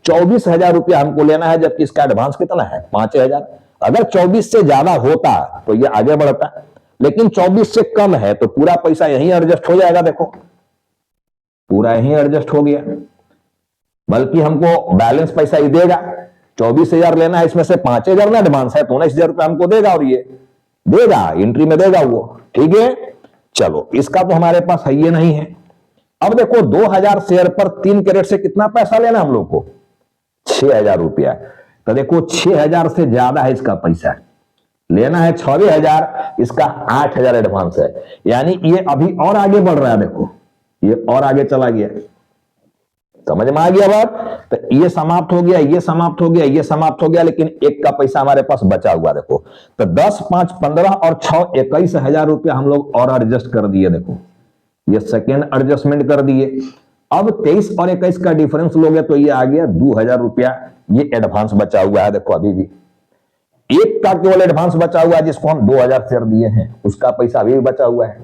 24,000 रुपया हमको लेना है, जबकि इसका एडवांस कितना है? 5,000। अगर 24 से ज्यादा होता तो ये आगे बढ़ता, लेकिन 24 से कम है तो पूरा पैसा यहीं एडजस्ट हो जाएगा। देखो पूरा यहीं एडजस्ट हो गया, बल्कि हमको बैलेंस पैसा ही देगा। 24,000 लेना है, इसमें से 5,000 ना एडवांस है, तो 19,000 रुपया हमको देगा, और ये देगा एंट्री में देगा वो। ठीक है, चलो इसका तो हमारे पास है, ये नहीं है। अब देखो 2,000 शेयर पर 3 के रेट से कितना पैसा लेना हम लोग को? 6,000 रुपया। तो देखो 6,000 से ज्यादा है इसका पैसा, लेना है 6,000, इसका 8,000 एडवांस है, यानी ये अभी और आगे बढ़ रहा है। देखो ये और आगे चला गया, समझ में आ गया बात? तो ये समाप्त हो गया, ये समाप्त हो गया, ये समाप्त हो गया, लेकिन एक का पैसा हमारे पास बचा हुआ। देखो तो 10, 5, 15 और 6, 21,000 रुपया हम लोग और एडजस्ट कर दिए। देखो ये सेकेंड एडजस्टमेंट कर दिए। अब 23 और 21 का डिफरेंस लोगे तो ये आ गया 2,000 रुपया, ये एडवांस बचा हुआ है। देखो अभी भी एक का केवल एडवांस बचा हुआ है, जिसको हम 2,000 शेयर दिए हैं, उसका पैसा अभी भी बचा हुआ है।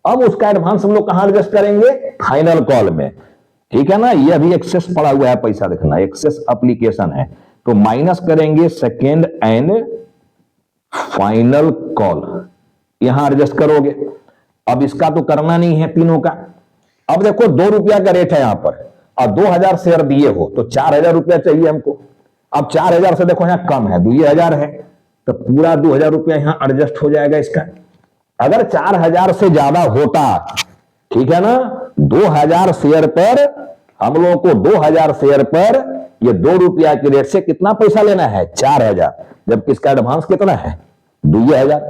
अब उसका एडवांस हम लोग कहां एडजस्ट करेंगे? फाइनल कॉल में। ठीक है ना? ये अभी एक्सेस पड़ा हुआ है पैसा, देखना एक्सेस एप्लीकेशन है, तो माइनस करेंगे सेकेंड एंड फाइनल कॉल, यहां एडजस्ट करोगे। अब इसका तो करना नहीं है तीनों का। अब देखो 2 रुपया का रेट है यहां पर, और 2,000 शेयर दिए हो तो 4,000 रुपया चाहिए हमको। अब 4,000 से देखो यहां कम है, 2,000 है, तो पूरा 2,000 रुपया यहां एडजस्ट हो जाएगा इसका। अगर 4,000 से ज्यादा होता, ठीक है ना, 2,000 शेयर पर हम लोगों को 2,000 शेयर पर ये 2 रुपया के रेट से कितना पैसा लेना है? 4,000, जबकि इसका एडवांस कितना है? 2,000।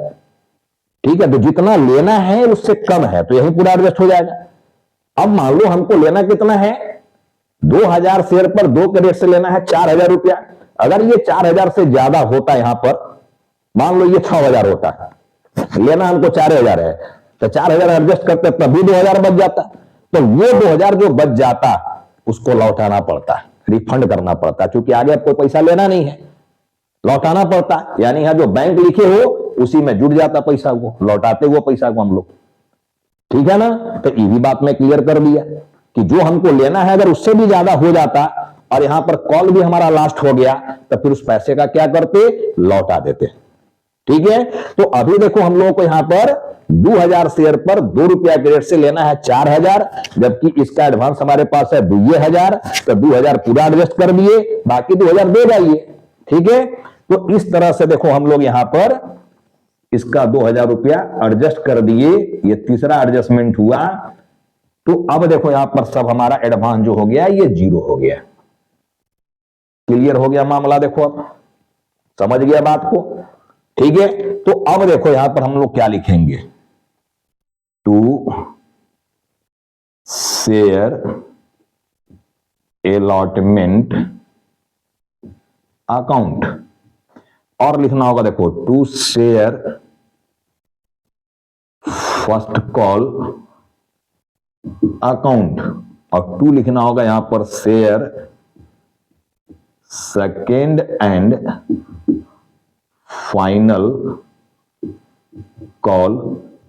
ठीक है, तो जितना लेना है उससे कम है, तो यही पूरा एडजस्ट हो जाएगा। अब मान लो हमको लेना कितना है? 2,000 शेयर पर 2 के रेट से लेना है 4,000 रुपया। अगर ये 4,000 से ज्यादा होता, यहां पर मान लो ये 6,000 होता, लेना हमको 4,000 है, तो 4,000 एडजस्ट करते तभी 2,000 बच जाता। तो वो 2,000 जो बच जाता उसको लौटाना पड़ता, रिफंड करना पड़ता, क्योंकि आगे अब कोई पैसा लेना नहीं है, लौटाना पड़ता। यानी यहां जो बैंक लिखे हो उसी में जुड़ जाता पैसा, वो लौटाते वो पैसा को हम लोग। ठीक है ना? तो ये भी बात मैं क्लियर कर दिया कि जो हमको लेना है अगर उससे भी ज्यादा हो जाता और यहां पर कॉल भी हमारा लास्ट हो गया, तो फिर उस पैसे का क्या करते? लौटा देते। ठीक है, तो अभी देखो हम लोगों को यहां पर 2,000 शेयर पर 2 रुपया के रेट से लेना है 4,000, जबकि इसका एडवांस हमारे पास है 2,000, तो 2,000 पूरा एडजस्ट कर दिए, बाकी 2,000 दे जाइए। ठीक है, तो इस तरह से देखो हम लोग यहां पर इसका 2,000 रुपया एडजस्ट कर दिए, ये तीसरा एडजस्टमेंट हुआ। तो अब देखो यहां पर सब हमारा एडवांस जो हो गया ये 0 हो गया। क्लियर हो गया मामला? देखो अब समझ गया बात को? ठीक है, तो अब देखो यहां पर हम लोग क्या लिखेंगे? टू शेयर अलॉटमेंट अकाउंट, और लिखना होगा देखो to share first call account, और 2 लिखना होगा यहां पर share second and final call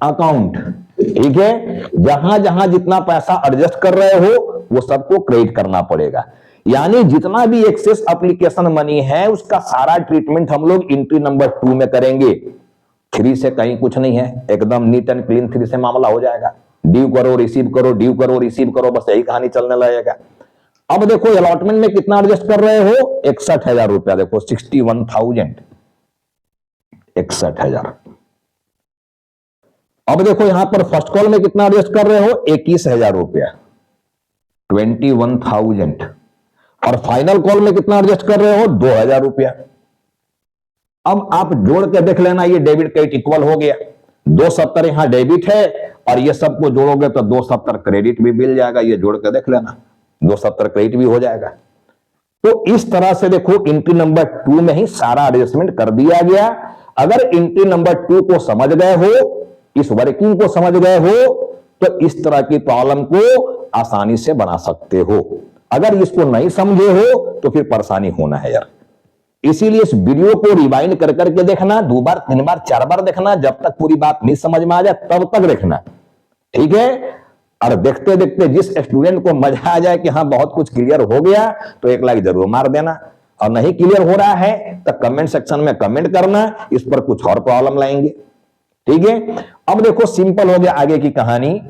account. ठीक है, जहां जहां जितना पैसा एडजस्ट कर रहे हो वो सबको क्रेडिट करना पड़ेगा। यानी जितना भी एक्सेस एप्लीकेशन मनी है उसका सारा ट्रीटमेंट हम लोग एंट्री नंबर 2 में करेंगे। 3 से कहीं कुछ नहीं है, एकदम नीट एंड क्लीन 3 से मामला हो जाएगा। ड्यू करो रिसीव करो, ड्यू करो रिसीव करो, बस यही कहानी चलने लगेगा। अब देखो अलॉटमेंट में कितना एडजस्ट कर रहे हो, 61,000 रुपया। देखो 61,000, 61,000। अब देखो यहां पर फर्स्ट कॉल में कितना एडजस्ट कर रहे हो, 21,000 रुपया, 21,000। और फाइनल कॉल में कितना एडजस्ट कर रहे हो, 2,000 रुपया। अब आप जोड़ के देख लेना, ये डेबिट क्रेडिट इक्वल हो गया। 270 यहां डेबिट है और ये सबको जोड़ोगे तो 270 क्रेडिट भी मिल जाएगा। ये जोड़ के देख लेना, 270 क्रेडिट भी हो जाएगा। तो इस तरह से देखो एंट्री नंबर 2 में ही सारा एडजस्टमेंट कर दिया गया। अगर एंट्री नंबर 2 को समझ गए हो, इस वर्किंग को समझ गए हो, तो इस तरह की प्रॉब्लम को आसानी से बना सकते हो। अगर इसको नहीं समझे हो तो फिर परेशानी होना है यार। इसीलिए इस वीडियो को रिवाइंड कर करके देखना, 2 बार 3 बार 4 बार देखना, जब तक पूरी बात नहीं समझ में आ जाए तब तक देखना, ठीक है। और देखते देखते जिस स्टूडेंट को मजा आ जाए कि हाँ बहुत कुछ क्लियर हो गया, तो 1 लाइक जरूर मार देना। और नहीं क्लियर हो रहा है तो कमेंट सेक्शन में कमेंट करना, इस पर कुछ और प्रॉब्लम लाएंगे, ठीक है। अब देखो सिंपल हो गया आगे की कहानी।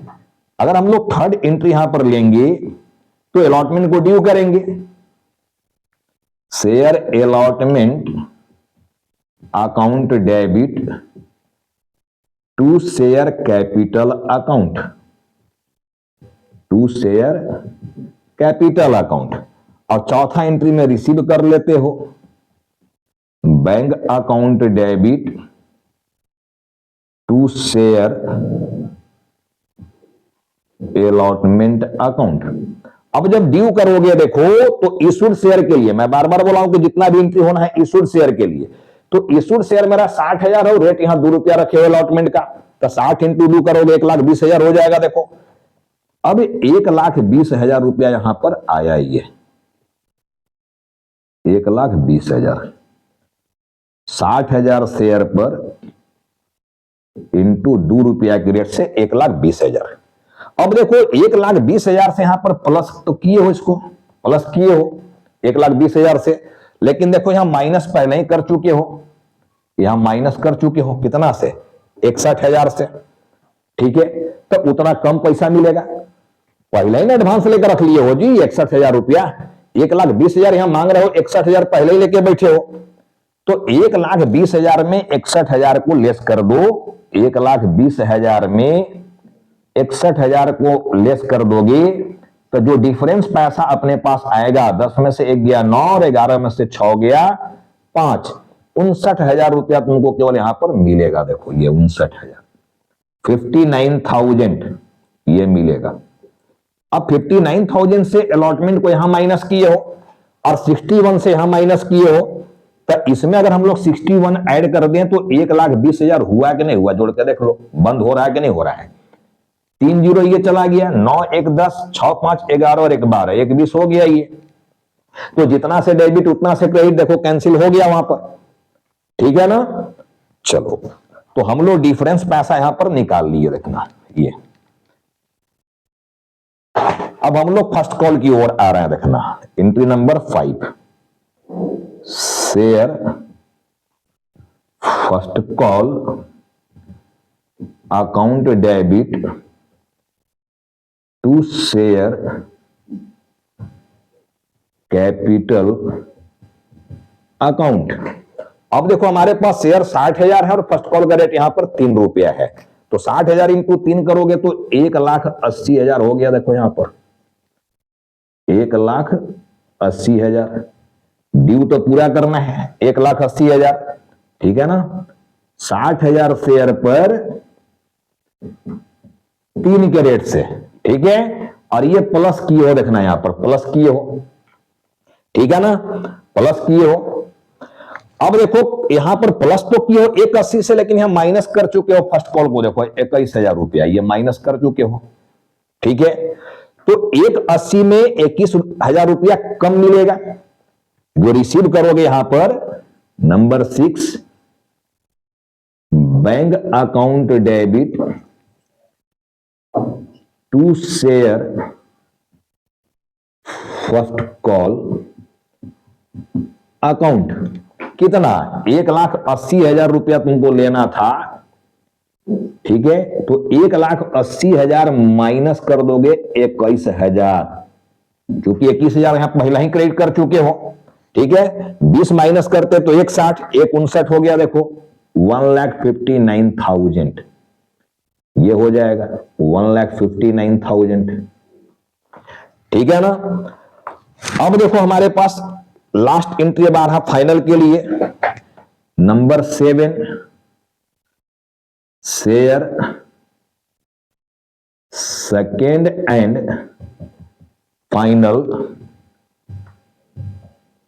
अगर हम लोग थर्ड एंट्री यहां पर लेंगे तो अलॉटमेंट को ड्यू करेंगे। Share allotment account debit to share capital account, to share capital account. और चौथा एंट्री में रिसीव कर लेते हो, bank account debit to share allotment account. अब जब ड्यू करोगे देखो तो इशूड शेयर के लिए, मैं बार बार बोला हूं कि जितना भी एंट्री होना है इशूड शेयर के लिए, तो इशूड शेयर मेरा 60,000 हो, रेट यहां 2 रुपया रखे हो अलॉटमेंट का, तो 60 इंटू 2 करोगे 1,20,000 हो जाएगा। देखो अब 1,20,000 रुपया यहां पर आया, ये 1,20,000, 60,000 शेयर पर इंटू 2 रुपया की रेट से 1,20,000। अब देखो 1,20,000 से यहां पर प्लस तो किए हो, इसको प्लस किए हो 1,20,000 से, लेकिन देखो यहां माइनस पहले ही कर चुके हो, यहां माइनस कर चुके हो कितना से, 61,000 से, ठीक है। तो उतना कम पैसा मिलेगा, पहले ही ना एडवांस लेकर रख लिए हो जी 61,000 रुपया। 1,20,000 यहां मांग रहे हो, 61,000 पहले ही लेके बैठे हो, तो 1,20,000 में 61,000 को लेस कर दो, 1,20,000 में 61,000 को लेस कर दोगे तो जो डिफरेंस पैसा अपने पास आएगा, 10 में से 1 गया 9 और 11 में से 6 गया 5, 59,000 रुपया तुमको केवल यहां पर मिलेगा। देखो ये 59,000, 59,000 ये मिलेगा। अब 59,000 से अलॉटमेंट को यहां माइनस किए हो और 61 से यहां माइनस किए हो, तो इसमें अगर हम लोग 61 ऐड कर दें तो 1,20,000 हुआ कि नहीं हुआ, जोड़ के देख लो, बंद हो रहा है कि नहीं हो रहा है। 3 जीरो ये चला गया, 9 1 10, 6 5 11 और 1 12, 1,20 हो गया ये। तो जितना से डेबिट उतना से क्रेडिट देखो कैंसिल हो गया वहां पर, ठीक है ना। चलो तो हम लोग डिफरेंस पैसा यहां पर निकाल लिए, देखना ये। अब हम लोग फर्स्ट कॉल की ओर आ रहे हैं, देखना entry number 5, share first call account debit to share capital account. अब देखो हमारे पास शेयर 60,000 है और फर्स्ट कॉल का रेट यहां पर 3 रुपया है, तो 60,000 इंटू 3 करोगे तो 1,80,000 हो गया। देखो यहां पर 1,80,000, ड्यू तो पूरा करना है 1,80,000, ठीक है ना। 60,000 शेयर पर 3 के रेट से, ठीक है। और ये प्लस किए हो, देखना यहां पर प्लस किए हो, ठीक है ना, प्लस किए हो। अब देखो यहां पर प्लस तो किए हो 1,80 से, लेकिन यहां माइनस कर चुके हो फर्स्ट कॉल को, देखो 21,000 रुपया ये माइनस कर चुके हो, ठीक है। तो 1,80 में 21,000 रुपया कम मिलेगा, जो रिसीव करोगे यहां पर number 6, bank account debit to share first call account कितना, 1,80,000 रुपया तुमको लेना था, ठीक है, तो 1,80,000 माइनस कर दोगे 21,000, क्योंकि 21,000 यहां पहला ही क्रेडिट कर चुके हो, ठीक है। 20 माइनस करते तो 1,60, 1,59 हो गया, देखो 1,59,000 ये हो जाएगा 1,59,000, ठीक है ना। अब देखो हमारे पास लास्ट एंट्री अब आ रहा फाइनल के लिए, number 7, share second and final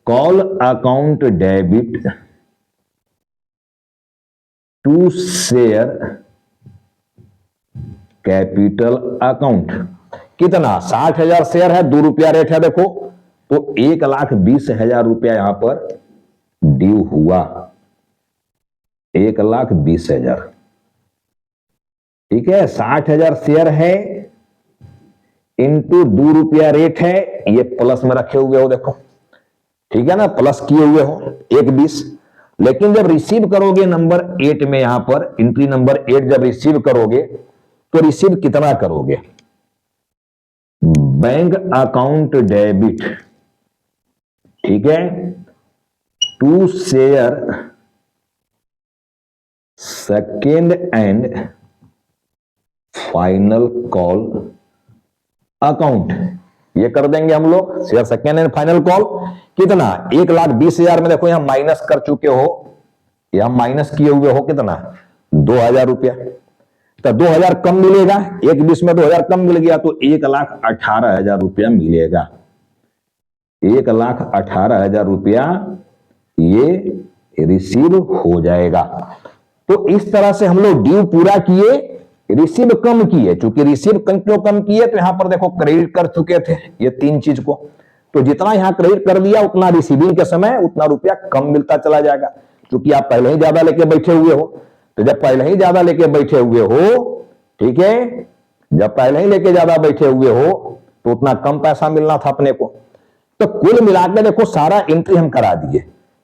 call account debit to share capital account. कितना, 60,000 शेयर है, 2 रुपया रेट है, देखो तो 1,20,000 रुपया यहां पर ड्यू हुआ, 1,20,000, ठीक है। 60,000 शेयर है इंटू 2 रुपया रेट है, ये प्लस में रखे हुए हो, देखो ठीक है ना, प्लस किए हुए हो 1,20। लेकिन जब रिसीव करोगे नंबर 8 में, यहां पर एंट्री नंबर 8 जब रिसीव करोगे तो रिसीव कितना करोगे, बैंक अकाउंट डेबिट, ठीक है, to share second and final call account, ये कर देंगे हम लोग, share second and final call. कितना, 1,20,000 में देखो यहां माइनस कर चुके हो, यहां माइनस किए हुए हो कितना, 2,000 रुपया, तो 2,000 कम मिलेगा, 1,20 में 2,000 कम मिल गया तो 1,18,000 रुपया मिलेगा, 1,18,000 रुपया ये रिसीव हो जाएगा। तो इस तरह से हम लोग ड्यू पूरा किए, रिसीव कम किए, चूंकि रिसीव क्यों कम किए, तो यहां पर देखो क्रेडिट कर चुके थे ये 3 चीज को, तो जितना यहां क्रेडिट कर दिया उतना रिसीविंग के समय उतना रुपया कम मिलता चला जाएगा, क्योंकि आप पहले ही ज्यादा लेके बैठे हुए हो। तो जब पहले ही ज्यादा लेके बैठे हुए हो, ठीक है, जब पहले ही लेके ज्यादा बैठे हुए हो तो उतना कम पैसा मिलना था अपने को। तो कुल मिलाकर देखो सारा एंट्री हम करा दिए,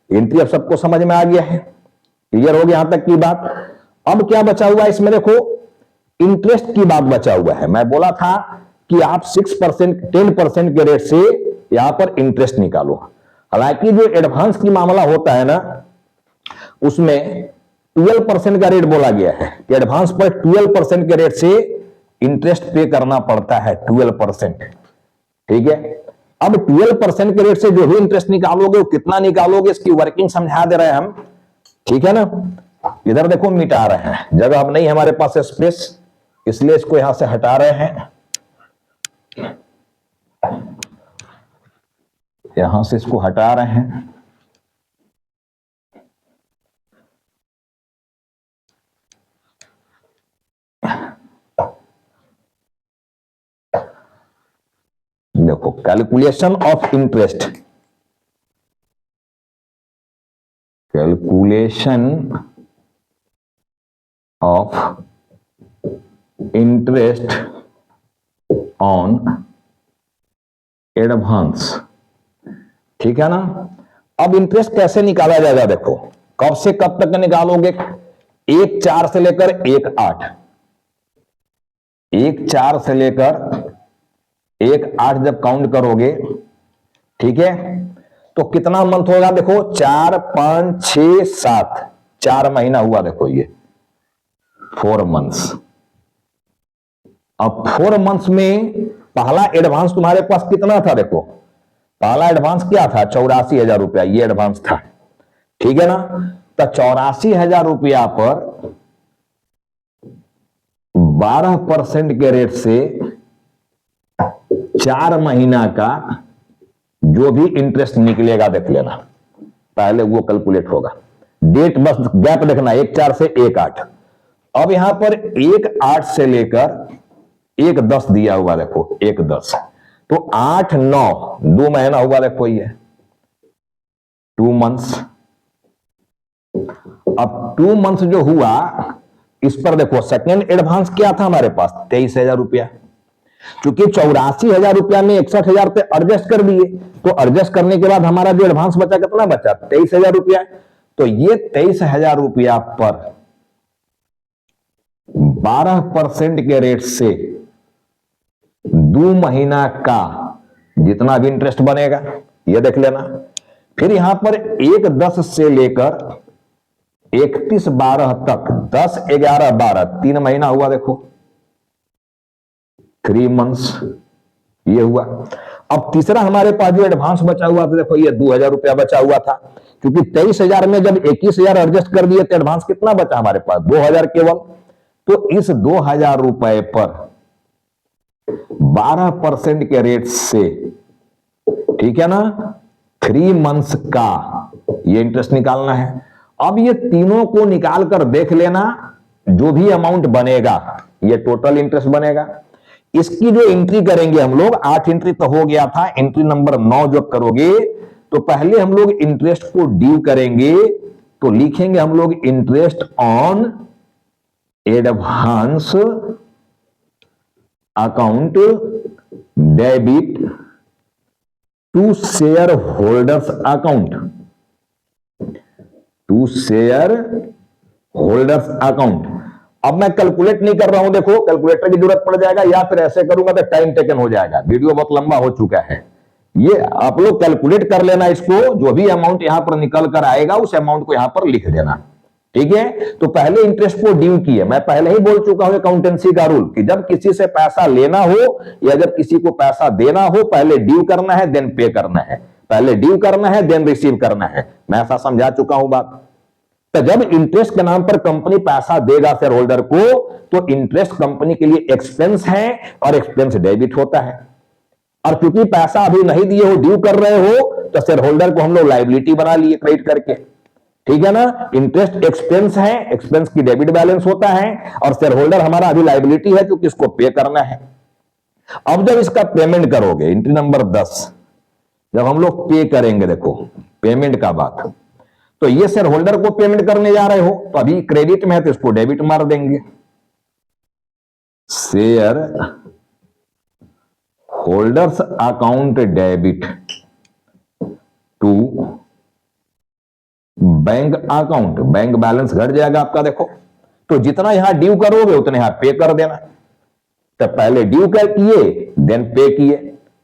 एंट्री अब सबको समझ में आ गया है, क्लियर हो गया यहां तक की बात। अब क्या बचा हुआ है इसमें, देखो इंटरेस्ट की बात बचा हुआ है। मैं बोला था कि आप 6%, 10% के रेट से यहां पर इंटरेस्ट निकालो। हालांकि जो एडवांस की मामला होता है ना, उसमें 12% का रेट बोला गया है कि एडवांस पर 12% के रेट से इंटरेस्ट पे करना पड़ता है, 12%, ठीक है। अब 12% के रेट से जो भी इंटरेस्ट निकालोगे वो कितना निकालोगे, इसकी वर्किंग समझा दे रहे हैं हम, ठीक है ना। इधर देखो मिटा रहे हैं, जगह अब नहीं हमारे पास स्पेस, इसलिए इसको यहां से हटा रहे हैं, यहां से इसको हटा रहे हैं। देखो calculation of interest, calculation of interest on advance, ठीक है ना। अब इंटरेस्ट कैसे निकाला जाएगा, देखो कब से कब तक निकालोगे, 1/4 से लेकर 1/8, 1/4 से लेकर 1/8 जब काउंट करोगे, ठीक है, तो कितना मंथ होगा, देखो 4, 5, 6, 7, 4 महीना हुआ, देखो ये 4 मंथ्स। अब 4 मंथ्स में पहला एडवांस तुम्हारे पास कितना था, देखो पहला एडवांस क्या था, 84,000 रुपया, ये एडवांस था, ठीक है ना। तो 84,000 रुपया पर 12% के रेट से 4 महीना का जो भी इंटरेस्ट निकलेगा देख लेना, पहले वो कैलकुलेट होगा। डेट बस गैप देखना, 1/4 से 1/8। अब यहां पर 1/8 से लेकर 1/10 दिया हुआ, देखो 1/10, तो 8, 9, 2 महीना हुआ, देखो ये 2 मंथ्स। अब 2 मंथ्स जो हुआ, इस पर देखो सेकेंड एडवांस क्या था हमारे पास, 23,000 रुपया। क्योंकि 84,000 रुपया में 61,000 पे एडजस्ट कर दिए, तो एडजस्ट करने के बाद हमारा जो एडवांस बचा कितना बचा? 23,000 रुपया। तो ये 23,000 रुपया पर 12% के रेट से 2 महीना का जितना भी इंटरेस्ट बनेगा ये देख लेना। फिर यहां पर 1/10 से लेकर 31/12 तक 10, 11, 12 3 महीना हुआ, देखो 3 मंथ्स ये हुआ। अब तीसरा हमारे पास जो एडवांस बचा हुआ था, देखो ये 2,000 रुपया बचा हुआ था, क्योंकि 23,000 में जब 21,000 एडजस्ट कर दिए तो एडवांस कितना बचा हमारे पास? 2,000 केवल। तो इस 2,000 रुपए पर 12% के रेट से, ठीक है ना, 3 मंथ्स का ये इंटरेस्ट निकालना है। अब ये तीनों को निकाल कर देख लेना, जो भी अमाउंट बनेगा ये टोटल इंटरेस्ट बनेगा। इसकी जो एंट्री करेंगे हम लोग, 8 एंट्री तो हो गया था, एंट्री नंबर 9 जब करोगे तो पहले हम लोग इंटरेस्ट को ड्यू करेंगे, तो लिखेंगे हम लोग interest on advance account debit to share holders account, to share holders account. अब मैं कैलकुलेट नहीं कर रहा हूं, देखो कैलकुलेटर की जरूरत पड़ जाएगा, या फिर ऐसे करूंगा तो टाइम टेकन हो जाएगा, वीडियो बहुत लंबा हो चुका है। ये आप लोग कैलकुलेट कर लेना इसको, जो भी अमाउंट यहां पर निकल कर आएगा उस अमाउंट को यहां पर लिख देना, ठीक है। तो पहले इंटरेस्ट को ड्यू किए, मैं पहले ही बोल चुका हूं अकाउंटेंसी का रूल कि जब किसी से पैसा लेना हो या जब किसी को पैसा देना हो, पहले ड्यू करना है देन पे करना है, पहले ड्यू करना है देन रिसीव करना है। मैं ऐसा समझा चुका हूं बात। तो जब इंटरेस्ट के नाम पर कंपनी पैसा देगा शेयर होल्डर को, तो इंटरेस्ट कंपनी के लिए एक्सपेंस है और एक्सपेंस डेबिट होता है। और क्योंकि पैसा अभी नहीं दिए हो, ड्यू कर रहे हो, तो शेयर होल्डर को हम लोग लायबिलिटी बना लिए क्रेडिट करके, ठीक है ना। इंटरेस्ट एक्सपेंस है, एक्सपेंस की डेबिट बैलेंस होता है, और शेयर होल्डर हमारा अभी लायबिलिटी है क्योंकि इसको पे करना है। अब जब इसका पेमेंट करोगे, एंट्री नंबर 10, जब हम लोग पे करेंगे, देखो पेमेंट का बात, तो ये शेयर होल्डर को पेमेंट करने जा रहे हो, तो अभी क्रेडिट में है तो इसको डेबिट मार देंगे, share holders account debit to bank account, bank balance घट जाएगा आपका, देखो। तो जितना यहां ड्यू करोगे उतने यहां पे कर देना। तो पहले ड्यू कर किए देन पे किए।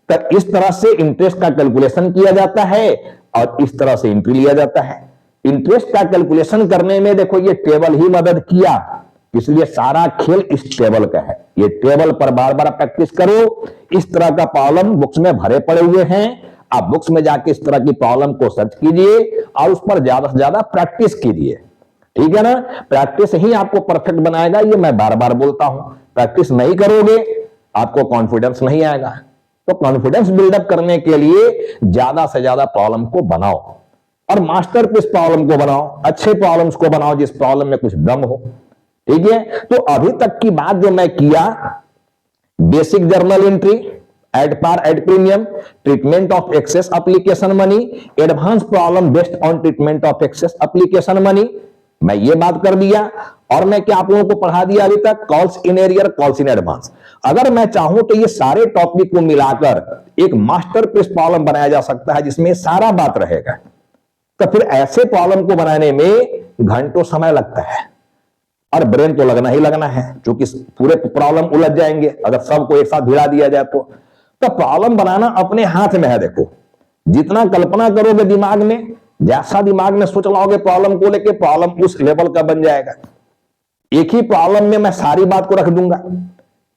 तो इस तरह से इंटरेस्ट का कैलकुलेशन किया जाता है और इस तरह से एंट्री लिया जाता है। इंटरेस्ट का कैलकुलेशन करने में देखो ये टेबल ही मदद किया, इसलिए सारा खेल इस टेबल का है। ये टेबल पर बार बार प्रैक्टिस करो। इस तरह का प्रॉब्लम बुक्स में भरे पड़े हुए हैं, आप बुक्स में जाके इस तरह की प्रॉब्लम को सर्च कीजिए और उस पर ज्यादा से ज्यादा प्रैक्टिस कीजिए, ठीक है ना। प्रैक्टिस ही आपको परफेक्ट बनाएगा, ये मैं बार बार बोलता हूं। प्रैक्टिस नहीं करोगे आपको कॉन्फिडेंस नहीं आएगा। तो कॉन्फिडेंस बिल्डअप करने के लिए ज्यादा से ज्यादा प्रॉब्लम को बनाओ और मास्टरपीस प्रॉब्लम को बनाओ, अच्छे प्रॉब्लम्स को बनाओ जिस प्रॉब्लम में कुछ दम हो, ठीक है। तो अभी तक की बात जो मैं किया, basic journal entry, at par at premium, treatment of excess application money, advance problem based on treatment of excess application money, मैं ये बात कर दिया। और मैं क्या आप लोगों को पढ़ा दिया अभी तक? Calls in arrear, calls in advance. अगर मैं चाहूं तो ये सारे टॉपिक को मिलाकर एक मास्टरपीस प्रॉब्लम बनाया जा सकता है जिसमें सारा बात रहेगा। तो फिर ऐसे प्रॉब्लम को बनाने में घंटों समय लगता है और ब्रेन तो लगना ही लगना है, क्योंकि पूरे प्रॉब्लम उलझ जाएंगे अगर सबको एक साथ भिड़ा दिया जाए तो प्रॉब्लम बनाना अपने हाथ में है। देखो जितना कल्पना करोगे दिमाग में, जैसा दिमाग में सोच लाओगे प्रॉब्लम को लेके, प्रॉब्लम उस लेवल का बन जाएगा। एक ही प्रॉब्लम में मैं सारी बात को रख दूंगा,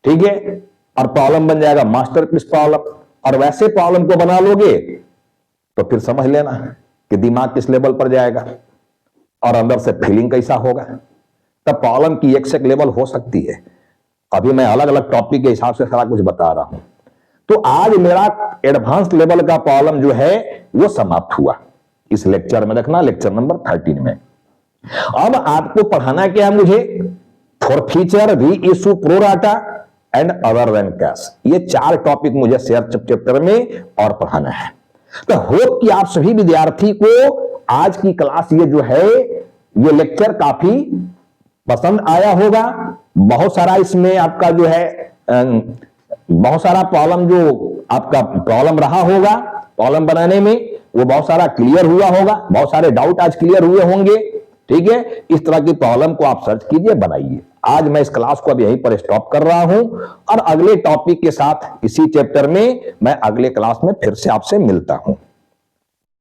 ठीक है, और प्रॉब्लम बन जाएगा मास्टरपीस प्रॉब्लम। और वैसे प्रॉब्लम को बना लोगे तो फिर समझ लेना कि दिमाग किस लेवल पर जाएगा और अंदर से फीलिंग कैसा होगा। तब प्रॉब्लम की एक से एक लेवल हो सकती है। अभी मैं अलग अलग टॉपिक के हिसाब से सारा कुछ बता रहा हूं। तो आज मेरा एडवांस लेवल का प्रॉब्लम जो है वो समाप्त हुआ इस लेक्चर में। देखना लेक्चर नंबर 13 में। अब आपको पढ़ाना क्या है मुझे? फॉरफीचर, री issue, pro rata and other than cash. ये 4 टॉपिक मुझे शेयर चैप्टर में और पढ़ाना है। तो होप कि आप सभी विद्यार्थी को आज की क्लास ये जो है ये लेक्चर काफी पसंद आया होगा। बहुत सारा इसमें आपका जो है बहुत सारा प्रॉब्लम जो आपका प्रॉब्लम रहा होगा प्रॉब्लम बनाने में, वो बहुत सारा क्लियर हुआ होगा, बहुत सारे डाउट आज क्लियर हुए होंगे। ठीक है, इस तरह की प्रॉब्लम को आप सर्च कीजिए, बनाइए। आज मैं इस क्लास को अब यहीं पर स्टॉप कर रहा हूं और अगले टॉपिक के साथ इसी चैप्टर में मैं अगले क्लास में फिर से आपसे मिलता हूं।